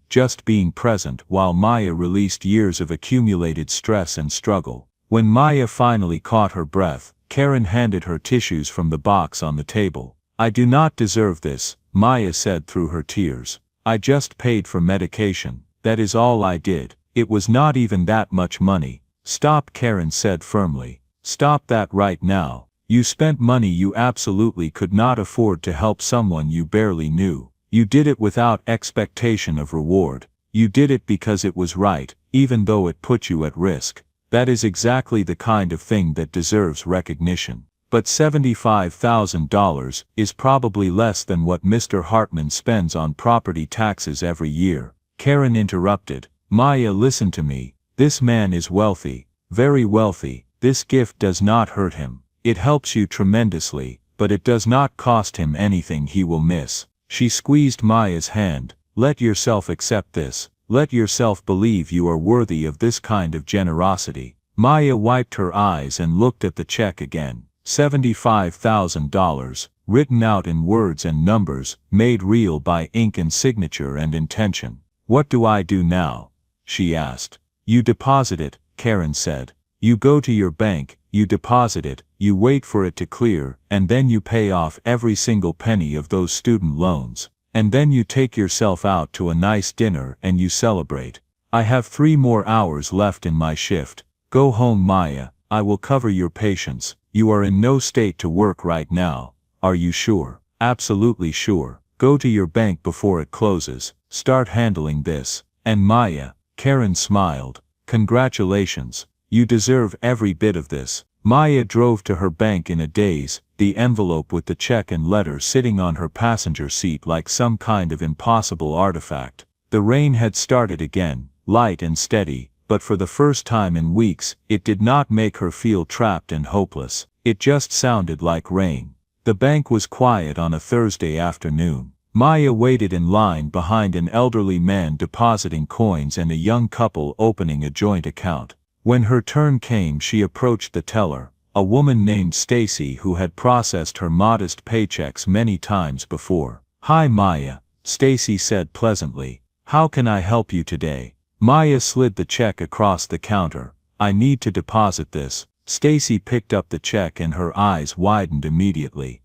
Speaker 1: just being present while Maya released years of accumulated stress and struggle. When Maya finally caught her breath, Karen handed her tissues from the box on the table. "I do not deserve this," Maya said through her tears. "I just paid for medication, that is all I did. It was not even that much money." "Stop," Karen said firmly. "Stop that right now. You spent money you absolutely could not afford to help someone you barely knew. You did it without expectation of reward. You did it because it was right, even though it put you at risk. That is exactly the kind of thing that deserves recognition. But $75,000 is probably less than what Mr. Hartman spends on property taxes every year." Karen interrupted. "Maya, listen to me. This man is wealthy, very wealthy. This gift does not hurt him. It helps you tremendously, but it does not cost him anything he will miss." She squeezed Maya's hand. "Let yourself accept this. Let yourself believe you are worthy of this kind of generosity." Maya wiped her eyes and looked at the check again. $75,000, written out in words and numbers, made real by ink and signature and intention. "What do I do now?" she asked. "You deposit it," Karen said. "You go to your bank, you deposit it, you wait for it to clear, and then you pay off every single penny of those student loans. And then you take yourself out to a nice dinner and you celebrate. I have 3 more hours left in my shift. Go home, Maya. I will cover your patience. You are in no state to work right now. Are you sure?" "Absolutely sure. Go to your bank before it closes. Start handling this." "And Maya," Karen smiled, "congratulations. You deserve every bit of this." Maya drove to her bank in a daze, the envelope with the check and letter sitting on her passenger seat like some kind of impossible artifact. The rain had started again, light and steady, but for the first time in weeks, it did not make her feel trapped and hopeless. It just sounded like rain. The bank was quiet on a Thursday afternoon. Maya waited in line behind an elderly man depositing coins and a young couple opening a joint account. When her turn came, she approached the teller, a woman named Stacy who had processed her modest paychecks many times before. "Hi Maya," Stacy said pleasantly. "How can I help you today?" Maya slid the check across the counter. "I need to deposit this." Stacy picked up the check and her eyes widened immediately.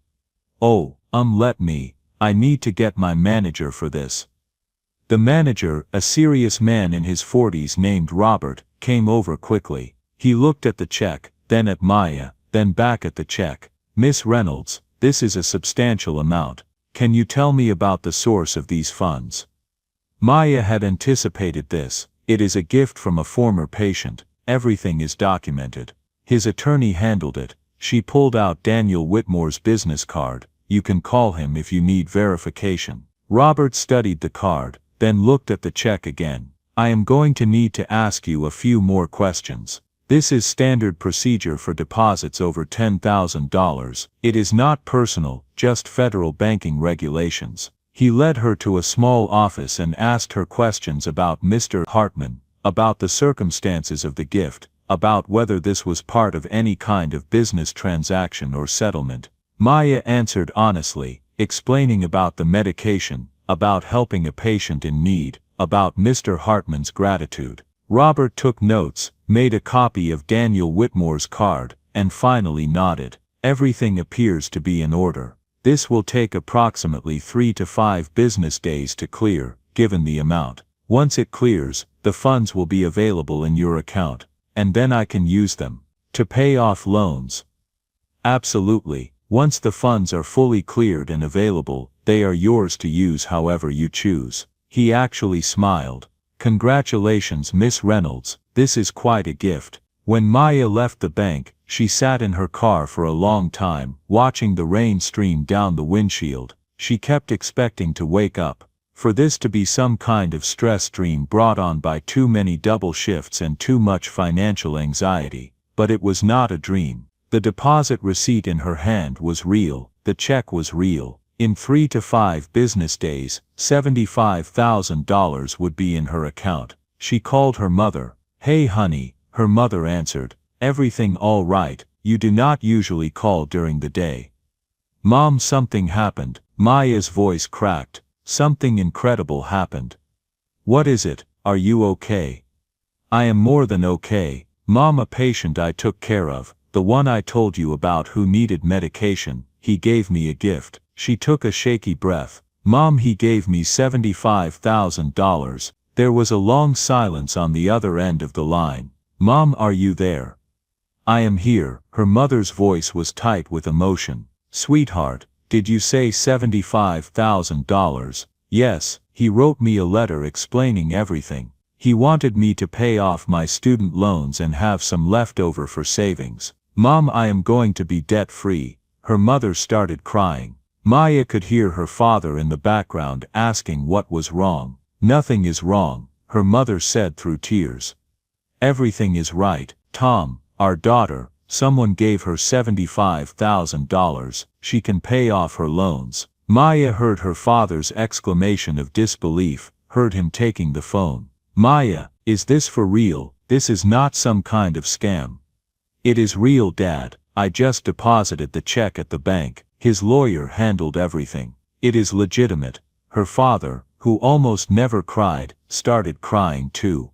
Speaker 1: "Oh, let me. I need to get my manager for this." The manager, a serious man in his 40s named Robert, came over quickly. He looked at the check, then at Maya, then back at the check. "Miss Reynolds, this is a substantial amount. Can you tell me about the source of these funds?" Maya had anticipated this. "It is a gift from a former patient. Everything is documented. His attorney handled it," She pulled out Daniel Whitmore's business card. You can call him if you need verification. Robert studied the card, then looked at the check again. I am going to need to ask you a few more questions. This is standard procedure for deposits over $10,000. It is not personal, just federal banking regulations. He led her to a small office and asked her questions about Mr. Hartman, about the circumstances of the gift, about whether this was part of any kind of business transaction or settlement. Maya answered honestly, explaining about the medication, about helping a patient in need, about Mr. Hartman's gratitude. Robert took notes, made a copy of Daniel Whitmore's card, and finally nodded. Everything appears to be in order. This will take approximately 3 to 5 business days to clear, given the amount. Once it clears, the funds will be available in your account, and then I can use them to pay off loans. Absolutely. Once the funds are fully cleared and available, they are yours to use however you choose. He actually smiled. Congratulations, Miss Reynolds, this is quite a gift. When Maya left the bank, she sat in her car for a long time, watching the rain stream down the windshield. She kept expecting to wake up, for this to be some kind of stress dream brought on by too many double shifts and too much financial anxiety. But it was not a dream. The deposit receipt in her hand was real, the check was real. In 3 to 5 business days, $75,000 would be in her account. She called her mother. Hey honey, her mother answered. Everything all right? You do not usually call during the day. Mom, something happened. Maya's voice cracked. Something incredible happened. What is it? Are you okay? I am more than okay. Mom, a patient I took care of, the one I told you about who needed medication, he gave me a gift. She took a shaky breath. Mom, he gave me $75,000. There was a long silence on the other end of the line. Mom, are you there? I am here. Her mother's voice was tight with emotion. Sweetheart, did you say $75,000? Yes, he wrote me a letter explaining everything. He wanted me to pay off my student loans and have some left over for savings. Mom, I am going to be debt-free. Her mother started crying. Maya could hear her father in the background asking what was wrong. Nothing is wrong, her mother said through tears. Everything is right, Tom, our daughter, someone gave her $75,000, she can pay off her loans. Maya heard her father's exclamation of disbelief, heard him taking the phone. Maya, is this for real? This is not some kind of scam. It is real, Dad. I just deposited the check at the bank. His lawyer handled everything. It is legitimate. Her father, who almost never cried, started crying too.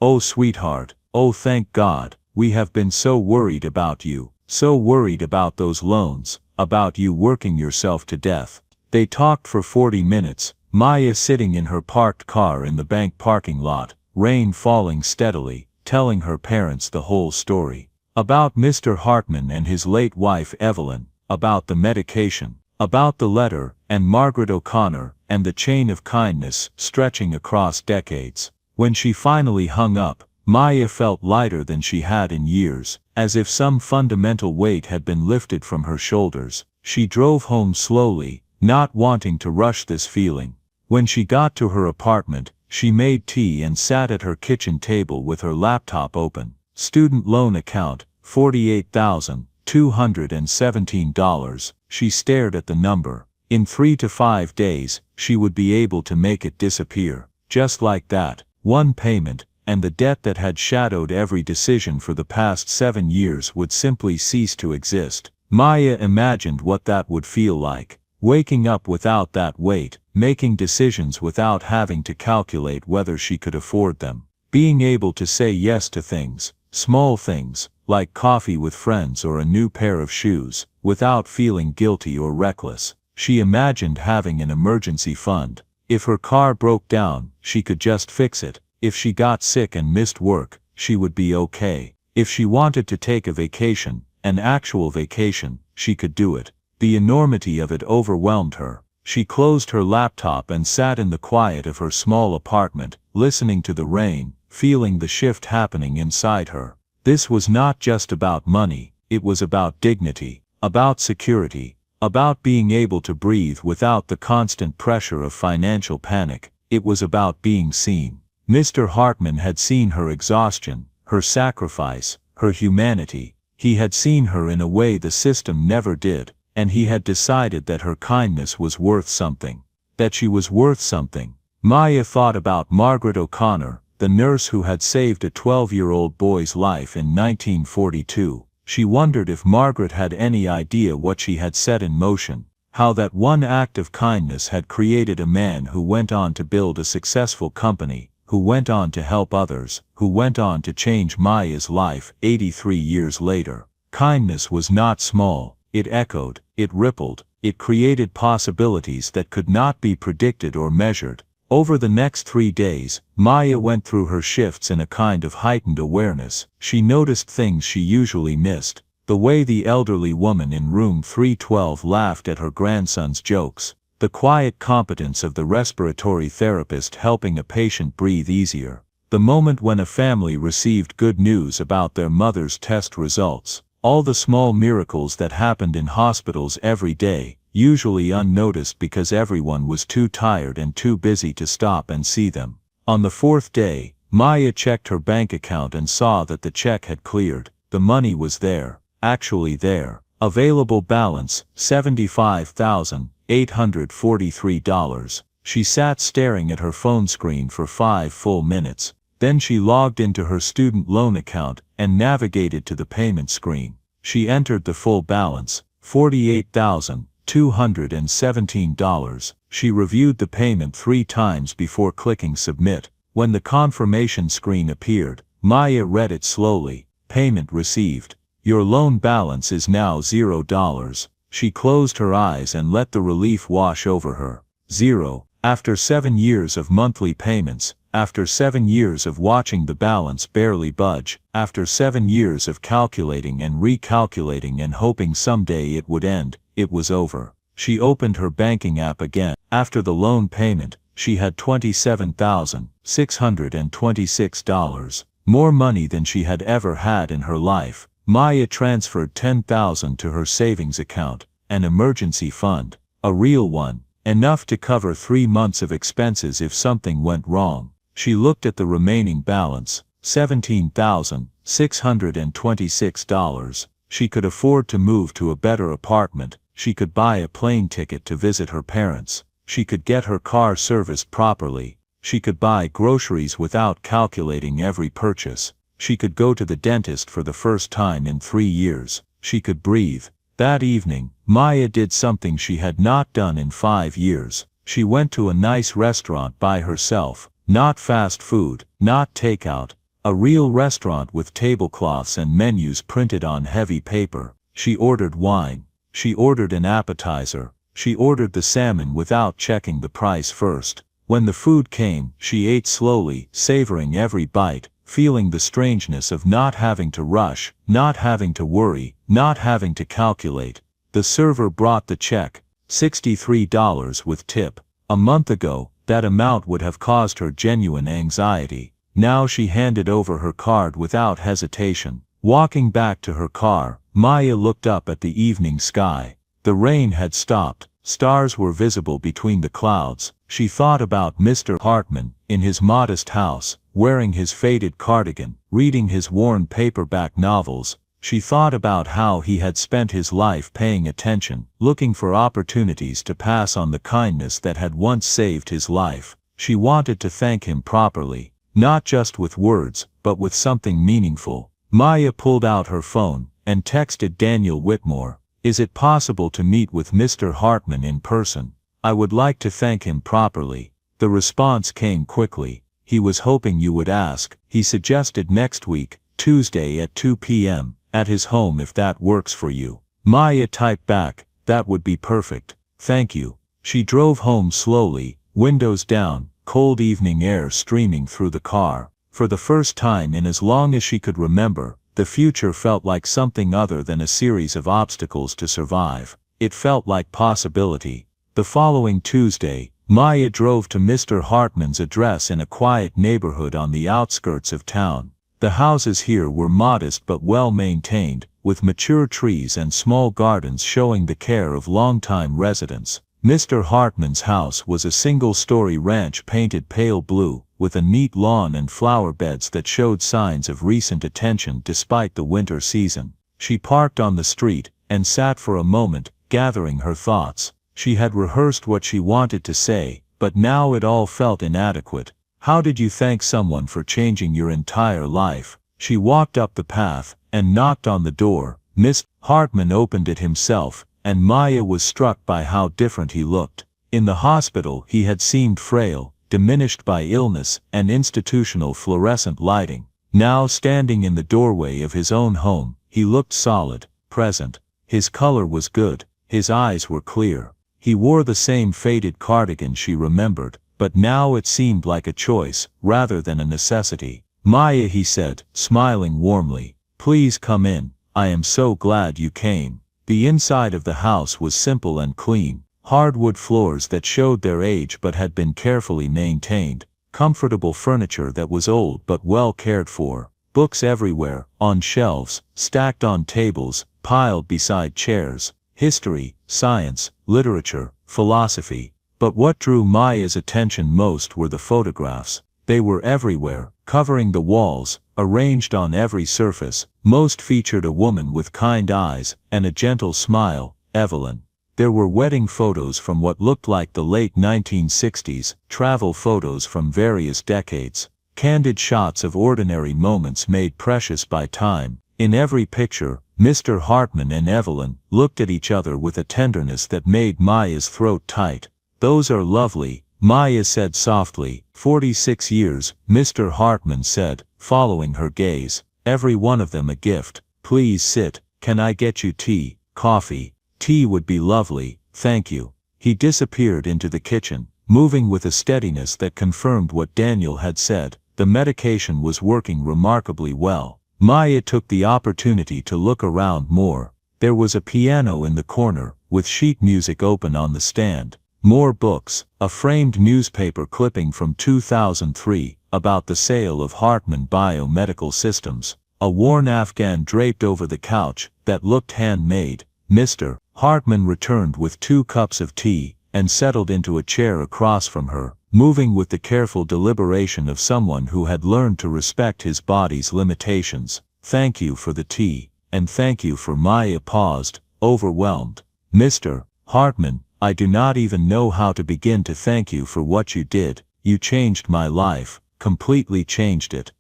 Speaker 1: Oh sweetheart, oh thank God, we have been so worried about you, so worried about those loans, about you working yourself to death. They talked for 40 minutes, Maya sitting in her parked car in the bank parking lot, rain falling steadily, telling her parents the whole story. About Mr. Hartman and his late wife Evelyn, about the medication, about the letter, and Margaret O'Connor, and the chain of kindness stretching across decades. When she finally hung up, Maya felt lighter than she had in years, as if some fundamental weight had been lifted from her shoulders. She drove home slowly, not wanting to rush this feeling. When she got to her apartment, she made tea and sat at her kitchen table with her laptop open. Student loan account, $48,217. She stared at the number. In 3 to 5 days, she would be able to make it disappear. Just like that, one payment, and the debt that had shadowed every decision for the past 7 years would simply cease to exist. Maya imagined what that would feel like. Waking up without that weight, making decisions without having to calculate whether she could afford them. Being able to say yes to things, small things, like coffee with friends or a new pair of shoes, without feeling guilty or reckless. She imagined having an emergency fund. If her car broke down, she could just fix it. If she got sick and missed work, she would be okay. If she wanted to take a vacation, an actual vacation, she could do it. The enormity of it overwhelmed her. She closed her laptop and sat in the quiet of her small apartment, listening to the rain, feeling the shift happening inside her. This was not just about money, It was about dignity, about security, about being able to breathe without the constant pressure of financial panic. It was about being seen. Mr. Hartman had seen her exhaustion, her sacrifice, her humanity. He had seen her in a way the system never did, and he had decided that her kindness was worth something. That she was worth something. Maya thought about Margaret O'Connor, the nurse who had saved a 12-year-old boy's life in 1942. She wondered if Margaret had any idea what she had set in motion, how that one act of kindness had created a man who went on to build a successful company, who went on to help others, who went on to change Maya's life 83 years later. Kindness was not small, it echoed, it rippled, it created possibilities that could not be predicted or measured. Over the next 3 days, Maya went through her shifts in a kind of heightened awareness. She noticed things she usually missed. The way the elderly woman in room 312 laughed at her grandson's jokes. The quiet competence of the respiratory therapist helping a patient breathe easier. The moment when a family received good news about their mother's test results. All the small miracles that happened in hospitals every day, usually unnoticed because everyone was too tired and too busy to stop and see them. On the 4th day, Maya checked her bank account and saw that the check had cleared. The money was there, actually there. Available balance, $75,843. She sat staring at her phone screen for 5 full minutes. Then she logged into her student loan account and navigated to the payment screen. She entered the full balance, $48,217. She reviewed the payment 3 times before clicking submit. When the confirmation screen appeared, Maya read it slowly. Payment received. Your loan balance is now $0. She closed her eyes and let the relief wash over her. 0. After 7 years of monthly payments, after 7 years of watching the balance barely budge, after 7 years of calculating and recalculating and hoping someday it would end, it was over. She opened her banking app again. After the loan payment, she had $27,626. More money than she had ever had in her life. Maya transferred $10,000 to her savings account, an emergency fund, a real one, enough to cover 3 months of expenses if something went wrong. She looked at the remaining balance, $17,626. She could afford to move to a better apartment. She could buy a plane ticket to visit her parents. She could get her car serviced properly. She could buy groceries without calculating every purchase. She could go to the dentist for the first time in 3 years. She could breathe. That evening, Maya did something she had not done in 5 years. She went to a nice restaurant by herself. Not fast food, not takeout. A real restaurant with tablecloths and menus printed on heavy paper. She ordered wine. She ordered an appetizer. She ordered the salmon without checking the price first. When the food came, she ate slowly, savoring every bite, feeling the strangeness of not having to rush, not having to worry, not having to calculate. The server brought the check, $63 with tip. A month ago, that amount would have caused her genuine anxiety. Now she handed over her card without hesitation. Walking back to her car, Maya looked up at the evening sky. The rain had stopped. Stars were visible between the clouds. She thought about Mr. Hartman, in his modest house, wearing his faded cardigan, reading his worn paperback novels. She thought about how he had spent his life paying attention, looking for opportunities to pass on the kindness that had once saved his life. She wanted to thank him properly, not just with words, but with something meaningful. Maya pulled out her phone and texted Daniel Whitmore. Is it possible to meet with Mr. Hartman in person? I would like to thank him properly. The response came quickly. He was hoping you would ask. He suggested next week, Tuesday at 2 p.m., at his home if that works for you. Maya typed back, that would be perfect. Thank you. She drove home slowly, windows down, cold evening air streaming through the car. For the first time in as long as she could remember, the future felt like something other than a series of obstacles to survive. It felt like possibility. The following Tuesday, Maya drove to Mr. Hartman's address in a quiet neighborhood on the outskirts of town.
Speaker 2: The houses here were modest but well maintained, with mature trees and small gardens showing the care of long-time residents. Mr. Hartman's house was a single-story ranch painted pale blue, with a neat lawn and flower beds that showed signs of recent attention despite the winter season. She parked on the street, and sat for a moment, gathering her thoughts. She had rehearsed what she wanted to say, but now it all felt inadequate. How did you thank someone for changing your entire life? She walked up the path, and knocked on the door. Mr. Hartman opened it himself, and Maya was struck by how different he looked. In the hospital he had seemed frail, diminished by illness and institutional fluorescent lighting. Now standing in the doorway of his own home, he looked solid, present. His color was good, his eyes were clear. He wore the same faded cardigan she remembered, but now it seemed like a choice, rather than a necessity. "Maya," he said, smiling warmly, "please come in. I am so glad you came." The inside of the house was simple and clean, hardwood floors that showed their age but had been carefully maintained, comfortable furniture that was old but well cared for, books everywhere, on shelves, stacked on tables, piled beside chairs, history, science, literature, philosophy. But what drew Maya's attention most were the photographs. They were everywhere, covering the walls, arranged on every surface. Most featured a woman with kind eyes and a gentle smile, Evelyn. There were wedding photos from what looked like the late 1960s, travel photos from various decades, candid shots of ordinary moments made precious by time. In every picture, Mr. Hartman and Evelyn looked at each other with a tenderness that made Maya's throat tight. "Those are lovely," Maya said softly. 46 years, Mr. Hartman said, following her gaze. "Every one of them a gift. Please sit. Can I get you tea, coffee?" "Tea would be lovely, thank you." He disappeared into the kitchen, moving with a steadiness that confirmed what Daniel had said. The medication was working remarkably well. Maya took the opportunity to look around more. There was a piano in the corner, with sheet music open on the stand. More books, a framed newspaper clipping from 2003, about the sale of Hartman Biomedical Systems. A worn Afghan draped over the couch, that looked handmade. Mr. Hartman returned with 2 cups of tea, and settled into a chair across from her, moving with the careful deliberation of someone who had learned to respect his body's limitations. "Thank you for the tea, and thank you for." Maya paused, overwhelmed. "Mr. Hartman, I do not even know how to begin to thank you for what you did. You changed my life, completely changed it."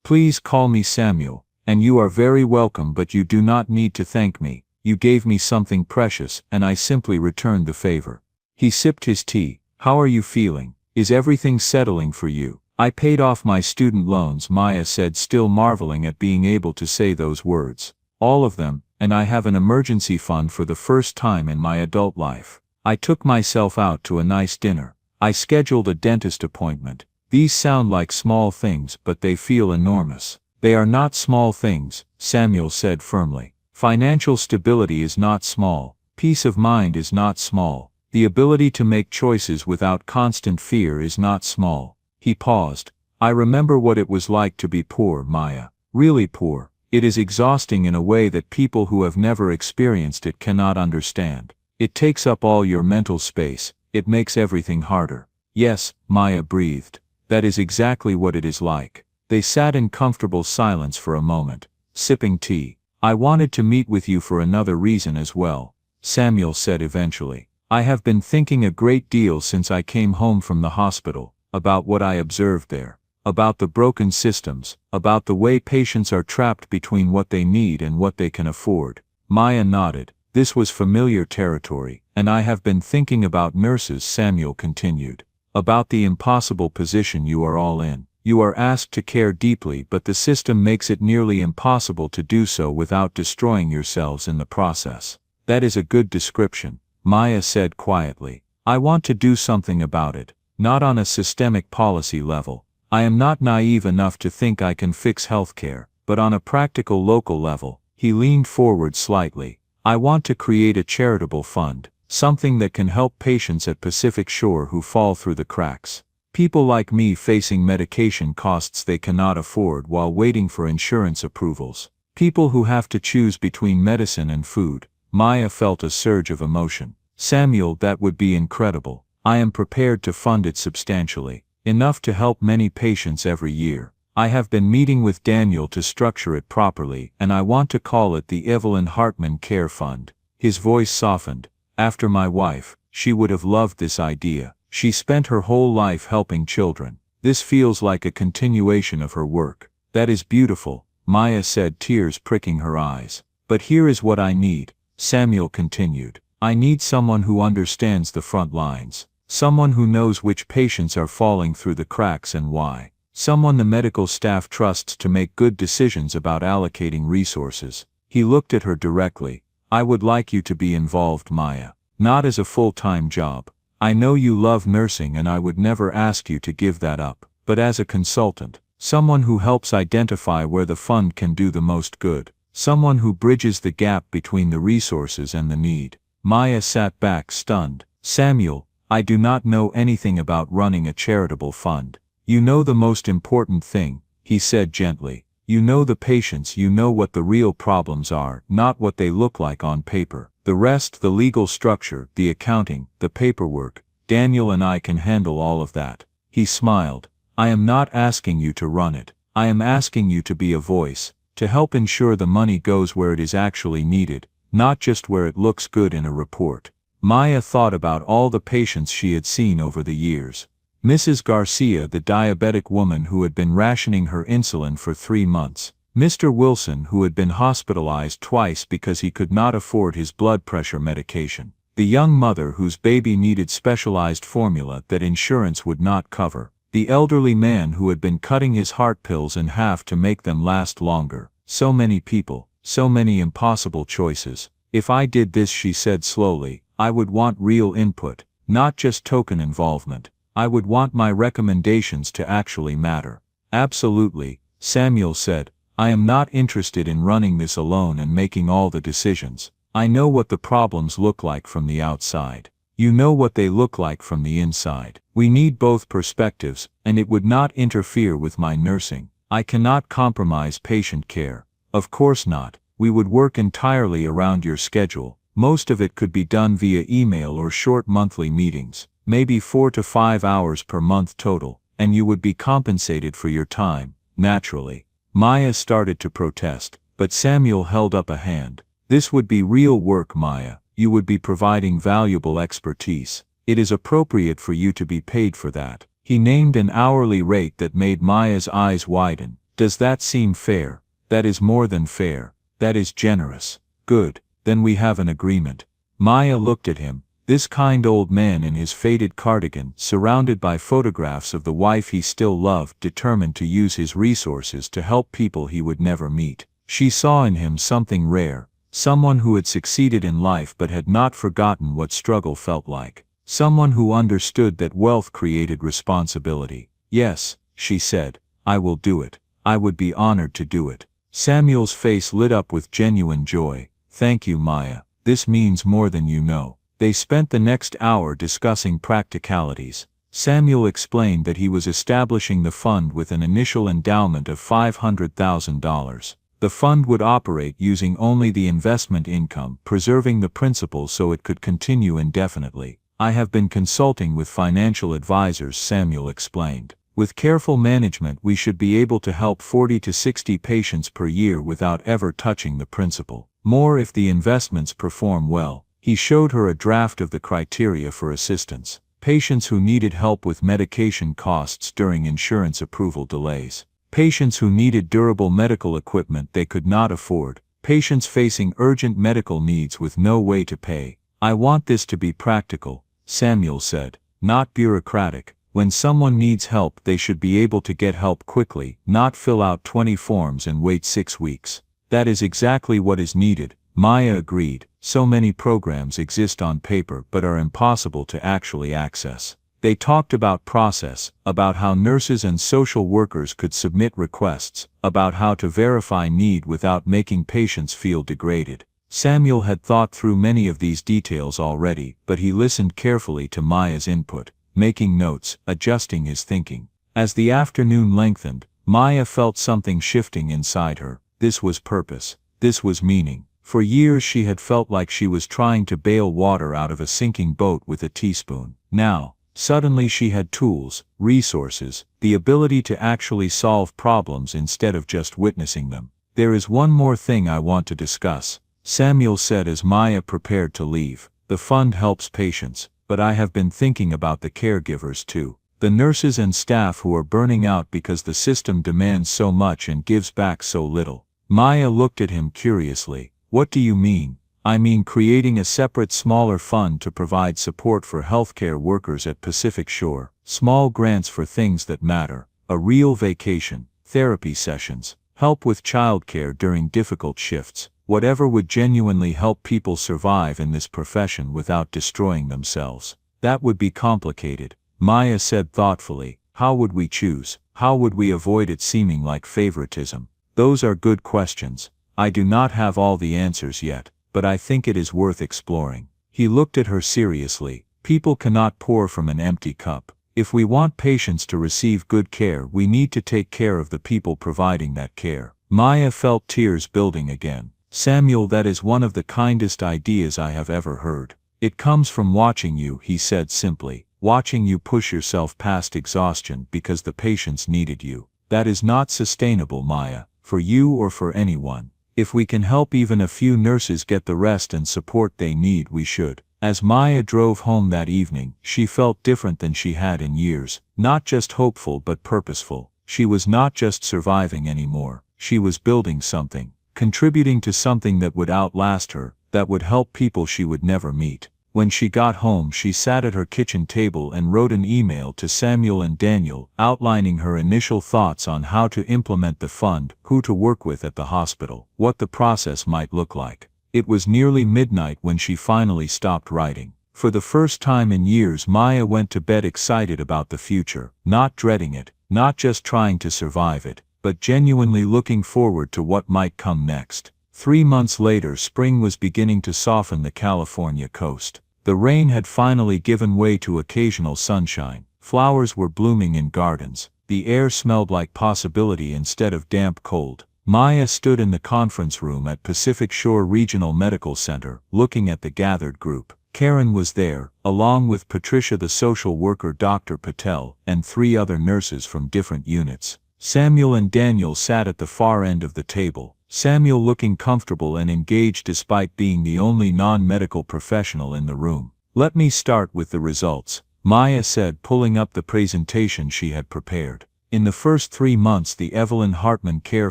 Speaker 1: "Please call me Samuel, and you are very welcome, but you do not need to thank me. You gave me something precious, and I simply returned the favor." He sipped his tea. "How are you feeling? Is everything settling for you?" "I paid off my student loans," Maya said, still marveling at being able to say those words. "All of them, and I have an emergency fund for the first time in my adult life. I took myself out to a nice dinner. I scheduled a dentist appointment." These sound like small things, but they feel enormous. "They are not small things," Samuel said firmly. "Financial stability is not small. Peace of mind is not small. The ability to make choices without constant fear is not small." He paused. "I remember what it was like to be poor, Maya. Really poor. It is exhausting in a way that people who have never experienced it cannot understand. It takes up all your mental space. It makes everything harder." "Yes," Maya breathed. "That is exactly what it is like." They sat in comfortable silence for a moment, sipping tea. "I wanted to meet with you for another reason as well," Samuel said eventually. "I have been thinking a great deal since I came home from the hospital, about what I observed there, about the broken systems, about the way patients are trapped between what they need and what they can afford." Maya nodded. This was familiar territory. "And I have been thinking about nurses," Samuel continued. "About the impossible position you are all in. You are asked to care deeply, but the system makes it nearly impossible to do so without destroying yourselves in the process." "That is a good description," Maya said quietly. "I want to do something about it, not on a systemic policy level. I am not naive enough to think I can fix healthcare, but on a practical local level." He leaned forward slightly. "I want to create a charitable fund, something that can help patients at Pacific Shore who fall through the cracks." People like me facing medication costs they cannot afford while waiting for insurance approvals. People who have to choose between medicine and food. Maya felt a surge of emotion. Samuel, that would be incredible. I am prepared to fund it substantially. Enough to help many patients every year. I have been meeting with Daniel to structure it properly, and I want to call it the Evelyn Hartman Care Fund. His voice softened. After my wife, she would have loved this idea. She spent her whole life helping children. This feels like a continuation of her work. That is beautiful, Maya said, tears pricking her eyes. But here is what I need, Samuel continued. I need someone who understands the front lines. Someone who knows which patients are falling through the cracks and why. Someone the medical staff trusts to make good decisions about allocating resources. He looked at her directly. I would like you to be involved, Maya. Not as a full-time job. I know you love nursing and I would never ask you to give that up. But as a consultant. Someone who helps identify where the fund can do the most good. Someone who bridges the gap between the resources and the need. Maya sat back stunned. Samuel, I do not know anything about running a charitable fund. You know the most important thing, he said gently. You know the patients, you know what the real problems are, not what they look like on paper. The rest, the legal structure, the accounting, the paperwork, Daniel and I can handle all of that. He smiled. I am not asking you to run it. I am asking you to be a voice, to help ensure the money goes where it is actually needed, not just where it looks good in a report. Maya thought about all the patients she had seen over the years. Mrs. Garcia, the diabetic woman who had been rationing her insulin for 3 months. Mr. Wilson, who had been hospitalized twice because he could not afford his blood pressure medication. The young mother whose baby needed specialized formula that insurance would not cover. The elderly man who had been cutting his heart pills in half to make them last longer. So many people, so many impossible choices. If I did this, she said slowly, I would want real input, not just token involvement. I would want my recommendations to actually matter. Absolutely, Samuel said. I am not interested in running this alone and making all the decisions. I know what the problems look like from the outside. You know what they look like from the inside. We need both perspectives, and it would not interfere with my nursing. I cannot compromise patient care. Of course not. We would work entirely around your schedule. Most of it could be done via email or short monthly meetings, maybe 4 to 5 hours per month total, and you would be compensated for your time, naturally. Maya started to protest, but Samuel held up a hand. This would be real work, Maya. You would be providing valuable expertise. It is appropriate for you to be paid for that. He named an hourly rate that made Maya's eyes widen. Does that seem fair? That is more than fair. That is generous. Good. Then we have an agreement. Maya looked at him. This kind old man in his faded cardigan, surrounded by photographs of the wife he still loved, determined to use his resources to help people he would never meet. She saw in him something rare, someone who had succeeded in life but had not forgotten what struggle felt like. Someone who understood that wealth created responsibility. Yes, she said, I will do it. I would be honored to do it. Samuel's face lit up with genuine joy. Thank you, Maya. This means more than you know. They spent the next hour discussing practicalities. Samuel explained that he was establishing the fund with an initial endowment of $500,000. The fund would operate using only the investment income, preserving the principal so it could continue indefinitely. I have been consulting with financial advisors, Samuel explained. With careful management, we should be able to help 40 to 60 patients per year without ever touching the principal. More if the investments perform well. He showed her a draft of the criteria for assistance. Patients who needed help with medication costs during insurance approval delays. Patients who needed durable medical equipment they could not afford. Patients facing urgent medical needs with no way to pay. I want this to be practical, Samuel said, not bureaucratic. When someone needs help, they should be able to get help quickly, not fill out 20 forms and wait 6 weeks. That is exactly what is needed, Maya agreed. So many programs exist on paper but are impossible to actually access. They talked about process, about how nurses and social workers could submit requests, about how to verify need without making patients feel degraded. Samuel had thought through many of these details already, but he listened carefully to Maya's input. making notes, adjusting his thinking. As the afternoon lengthened, Maya felt something shifting inside her. This was purpose. This was meaning. For years she had felt like she was trying to bail water out of a sinking boat with a teaspoon. Now, suddenly she had tools, resources, the ability to actually solve problems instead of just witnessing them. "There is one more thing I want to discuss," Samuel said as Maya prepared to leave. "The fund helps patients, but I have been thinking about the caregivers too. The nurses and staff who are burning out because the system demands so much and gives back so little." Maya looked at him curiously. "What do you mean?" "I mean creating a separate smaller fund to provide support for healthcare workers at Pacific Shore, small grants for things that matter, a real vacation, therapy sessions, help with childcare during difficult shifts, whatever would genuinely help people survive in this profession without destroying themselves." "That would be complicated," Maya said thoughtfully. "How would we choose? How would we avoid it seeming like favoritism?" "Those are good questions. I do not have all the answers yet, but I think it is worth exploring." He looked at her seriously. "People cannot pour from an empty cup. If we want patients to receive good care, we need to take care of the people providing that care." Maya felt tears building again. "Samuel, that is one of the kindest ideas I have ever heard. It comes from watching you," he said simply, "watching you push yourself past exhaustion because the patients needed you. That is not sustainable, Maya, for you or for anyone. If we can help even a few nurses get the rest and support they need, we should." As Maya drove home that evening, she felt different than she had in years. Not just hopeful but purposeful. She was not just surviving anymore. She was building something, contributing to something that would outlast her, that would help people she would never meet. When she got home, she sat at her kitchen table and wrote an email to Samuel and Daniel, outlining her initial thoughts on how to implement the fund, who to work with at the hospital, what the process might look like. It was nearly midnight when she finally stopped writing. For the first time in years, Maya went to bed excited about the future, not dreading it, not just trying to survive it, but genuinely looking forward to what might come next. 3 months later, spring was beginning to soften the California coast. The rain had finally given way to occasional sunshine. Flowers were blooming in gardens. The air smelled like possibility instead of damp cold. Maya stood in the conference room at Pacific Shore Regional Medical Center, looking at the gathered group. Karen was there, along with Patricia, the social worker, Dr. Patel, and 3 other nurses from different units. Samuel and Daniel sat at the far end of the table. Samuel looking comfortable and engaged despite being the only non-medical professional in the room. "Let me start with the results," Maya said, pulling up the presentation she had prepared. "In the first 3 months, the Evelyn Hartman Care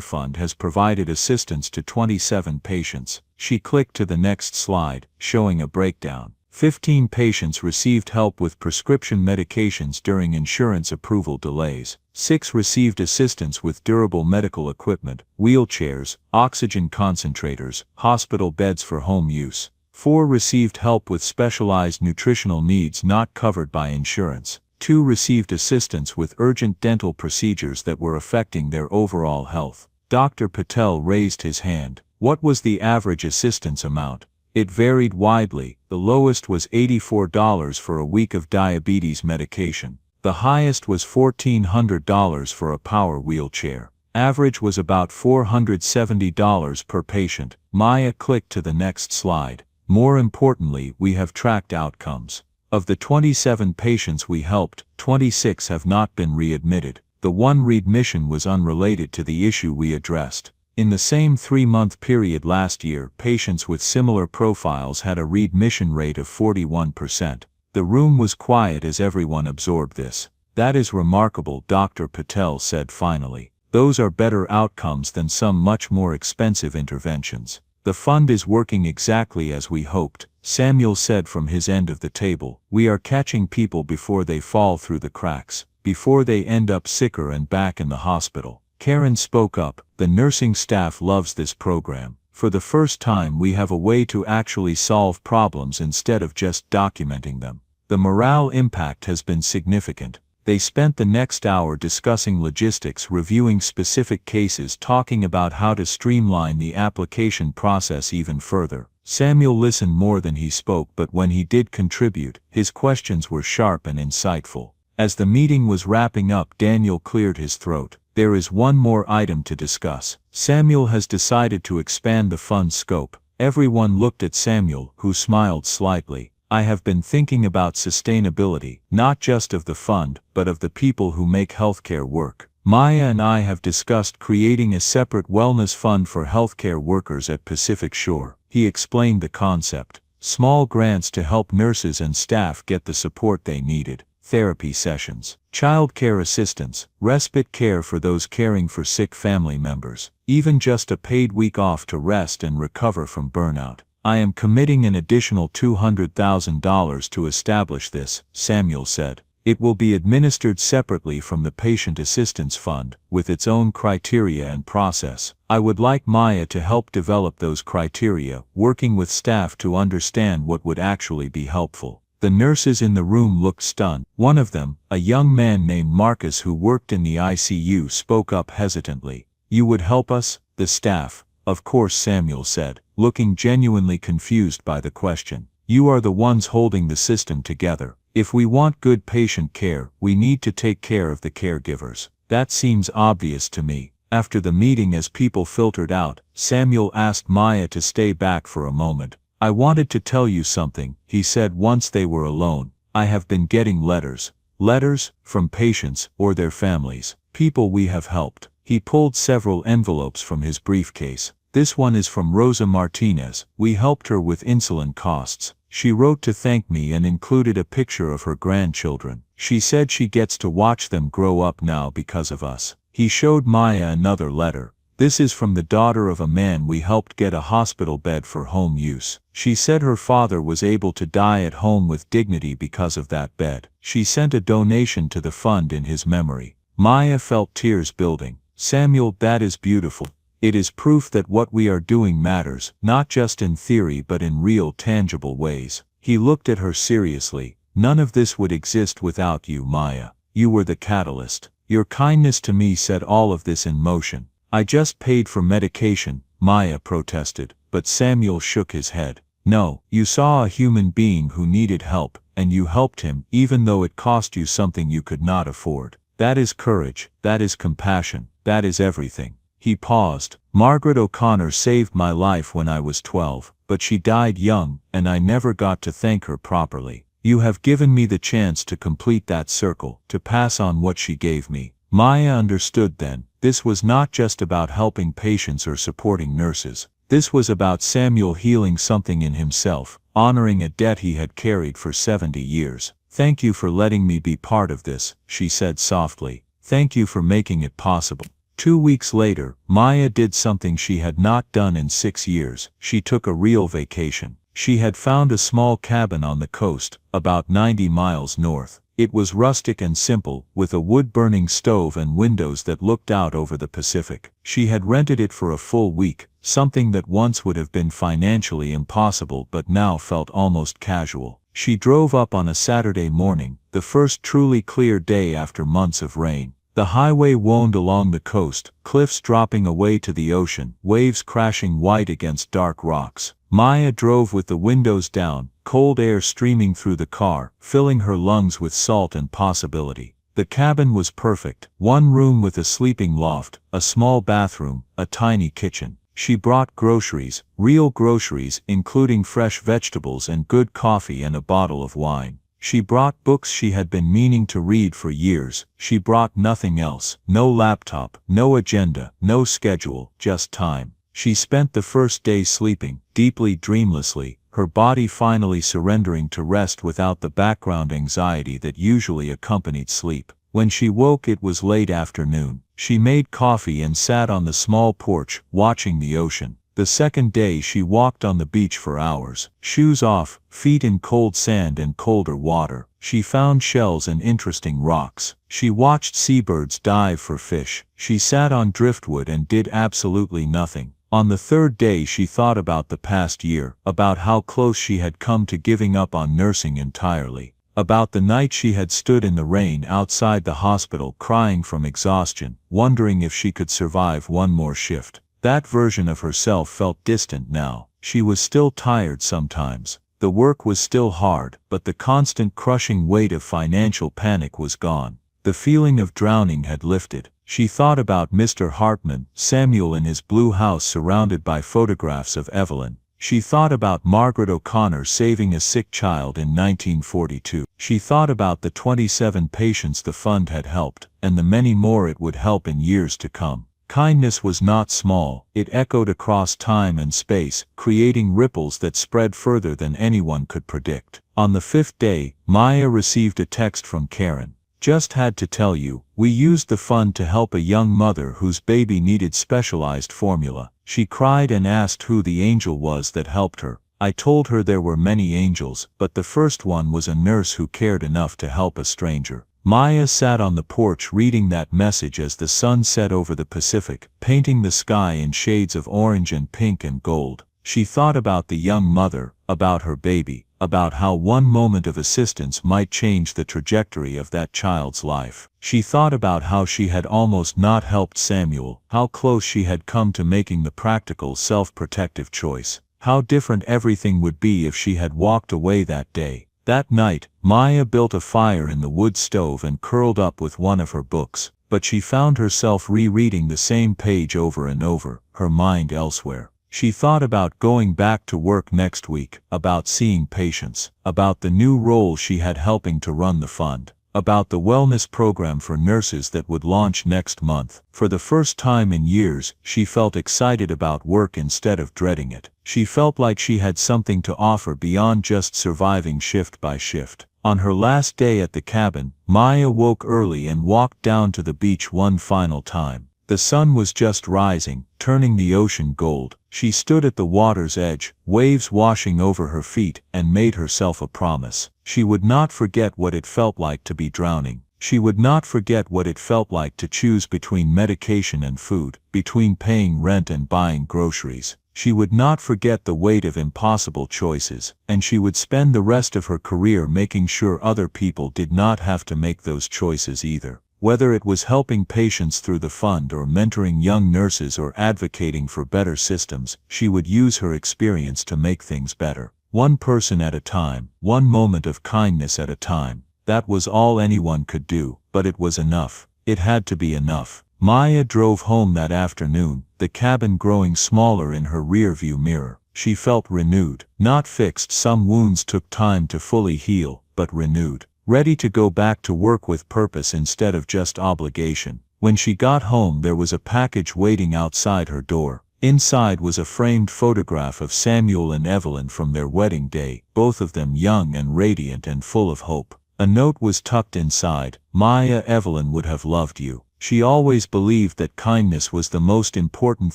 Speaker 1: Fund has provided assistance to 27 patients." She clicked to the next slide, showing a breakdown. 15 patients received help with prescription medications during insurance approval delays. 6 received assistance with durable medical equipment, wheelchairs, oxygen concentrators, hospital beds for home use. 4 received help with specialized nutritional needs not covered by insurance. 2 received assistance with urgent dental procedures that were affecting their overall health. Dr. Patel raised his hand. "What was the average assistance amount?" "It varied widely. The lowest was $84 for a week of diabetes medication. The highest was $1,400 for a power wheelchair. Average was about $470 per patient." Maya clicked to the next slide. "More importantly, we have tracked outcomes. Of the 27 patients we helped, 26 have not been readmitted. The 1 readmission was unrelated to the issue we addressed. In the same 3-month period last year, patients with similar profiles had a readmission rate of 41%. The room was quiet as everyone absorbed this. "That is remarkable," Dr. Patel said finally. "Those are better outcomes than some much more expensive interventions. The fund is working exactly as we hoped," Samuel said from his end of the table. "We are catching people before they fall through the cracks, before they end up sicker and back in the hospital." Karen spoke up. "The nursing staff loves this program. For the first time, we have a way to actually solve problems instead of just documenting them. The morale impact has been significant."
Speaker 2: They spent the next hour discussing logistics, reviewing specific cases, talking about how to streamline the application process even further. Samuel listened more than he spoke, but when he did contribute, his questions were sharp and insightful. As the meeting was wrapping up, Daniel cleared his throat. There is one more item to discuss. Samuel has decided to expand the fund's scope. Everyone looked at Samuel, who smiled slightly. I have been thinking about sustainability, not just of the fund, but of the people who make healthcare work. Maya and I have discussed creating a separate wellness fund for healthcare workers at Pacific Shore. He explained the concept. Small grants to help nurses and staff get the support they needed. Therapy sessions, child care assistance, respite care for those caring for sick family members, even just a paid week off to rest and recover from burnout. I am committing an additional $200,000 to establish this, Samuel said. It will be administered separately from the Patient Assistance Fund, with its own criteria and process. I would like Maya to help develop those criteria, working with staff to understand what would actually be helpful. The nurses in the room looked stunned. One of them, a young man named Marcus who worked in the ICU, spoke up hesitantly. You would help us, the staff? Of course, Samuel said, looking genuinely confused by the question. You are the ones holding the system together. If we want good patient care, we need to take care of the caregivers. That seems obvious to me. After the meeting, as people filtered out, Samuel asked Maya to stay back for a moment. I wanted to tell you something, he said once they were alone. I have been getting letters. Letters from patients or their families, people we have helped. He pulled several envelopes from his briefcase. This one is from Rosa Martinez. We helped her with insulin costs. She wrote to thank me and included a picture of her grandchildren. She said she gets to watch them grow up now because of us. He showed Maya another letter. This is from the daughter of a man we helped get a hospital bed for home use. She said her father was able to die at home with dignity because of that bed. She sent a donation to the fund in his memory. Maya felt tears building. Samuel, that is beautiful. It is proof that what we are doing matters, not just in theory but in real, tangible ways. He looked at her seriously. None of this would exist without you, Maya. You were the catalyst. Your kindness to me set all of this in motion. I just paid for medication, Maya protested, but Samuel shook his head. No, you saw a human being who needed help, and you helped him, even though it cost you something you could not afford. That is courage, that is compassion, that is everything. He paused. Margaret O'Connor saved my life when I was 12, but she died young, and I never got to thank her properly. You have given me the chance to complete that circle, to pass on what she gave me. Maya understood then. This was not just about helping patients or supporting nurses. This was about Samuel healing something in himself, honoring a debt he had carried for 70 years. Thank you for letting me be part of this, she said softly. Thank you for making it possible. 2 weeks later, Maya did something she had not done in 6 years. She took a real vacation. She had found a small cabin on the coast, about 90 miles north. It was rustic and simple, with a wood-burning stove and windows that looked out over the Pacific. She had rented it for a full week, something that once would have been financially impossible but now felt almost casual. She drove up on a Saturday morning, the first truly clear day after months of rain. The highway wound along the coast, cliffs dropping away to the ocean, waves crashing white against dark rocks. Maya drove with the windows down, cold air streaming through the car, filling her lungs with salt and possibility. The cabin was perfect. One room with a sleeping loft, a small bathroom, a tiny kitchen. She brought groceries, real groceries, including fresh vegetables and good coffee and a bottle of wine. She brought books she had been meaning to read for years. She brought nothing else. No laptop, no agenda, no schedule, just time. She spent the first day sleeping, deeply dreamlessly, her body finally surrendering to rest without the background anxiety that usually accompanied sleep. When she woke, it was late afternoon. She made coffee and sat on the small porch, watching the ocean. The second day she walked on the beach for hours, shoes off, feet in cold sand and colder water. She found shells and interesting rocks. She watched seabirds dive for fish. She sat on driftwood and did absolutely nothing. On the third day she thought about the past year, about how close she had come to giving up on nursing entirely. About the night she had stood in the rain outside the hospital crying from exhaustion, wondering if she could survive one more shift. That version of herself felt distant now. She was still tired sometimes. The work was still hard, but the constant crushing weight of financial panic was gone. The feeling of drowning had lifted. She thought about Mr. Hartman, Samuel in his blue house surrounded by photographs of Evelyn. She thought about Margaret O'Connor saving a sick child in 1942. She thought about the 27 patients the fund had helped, and the many more it would help in years to come. Kindness was not small. It echoed across time and space, creating ripples that spread further than anyone could predict. On the 5th day, Maya received a text from Karen. Just had to tell you, we used the fund to help a young mother whose baby needed specialized formula. She cried and asked who the angel was that helped her. I told her there were many angels, but the first one was a nurse who cared enough to help a stranger. Maya sat on the porch reading that message as the sun set over the Pacific, painting the sky in shades of orange and pink and gold. She thought about the young mother, about her baby, about how one moment of assistance might change the trajectory of that child's life. She thought about how she had almost not helped Samuel, how close she had come to making the practical self-protective choice, how different everything would be if she had walked away that day. That night, Maya built a fire in the wood stove and curled up with one of her books, but she found herself rereading the same page over and over, her mind elsewhere. She thought about going back to work next week, about seeing patients, about the new role she had helping to run the fund, about the wellness program for nurses that would launch next month. For the first time in years, she felt excited about work instead of dreading it. She felt like she had something to offer beyond just surviving shift by shift. On her last day at the cabin, Maya woke early and walked down to the beach one final time. The sun was just rising, turning the ocean gold. She stood at the water's edge, waves washing over her feet, and made herself a promise. She would not forget what it felt like to be drowning. She would not forget what it felt like to choose between medication and food, between paying rent and buying groceries. She would not forget the weight of impossible choices, and she would spend the rest of her career making sure other people did not have to make those choices either. Whether it was helping patients through the fund or mentoring young nurses or advocating for better systems, she would use her experience to make things better. One person at a time, one moment of kindness at a time. That was all anyone could do, but it was enough. It had to be enough. Maya drove home that afternoon, the cabin growing smaller in her rearview mirror. She felt renewed, not fixed. Some wounds took time to fully heal, but renewed. Ready to go back to work with purpose instead of just obligation. When she got home, there was a package waiting outside her door. Inside was a framed photograph of Samuel and Evelyn from their wedding day, both of them young and radiant and full of hope. A note was tucked inside. Maya, Evelyn would have loved you. She always believed that kindness was the most important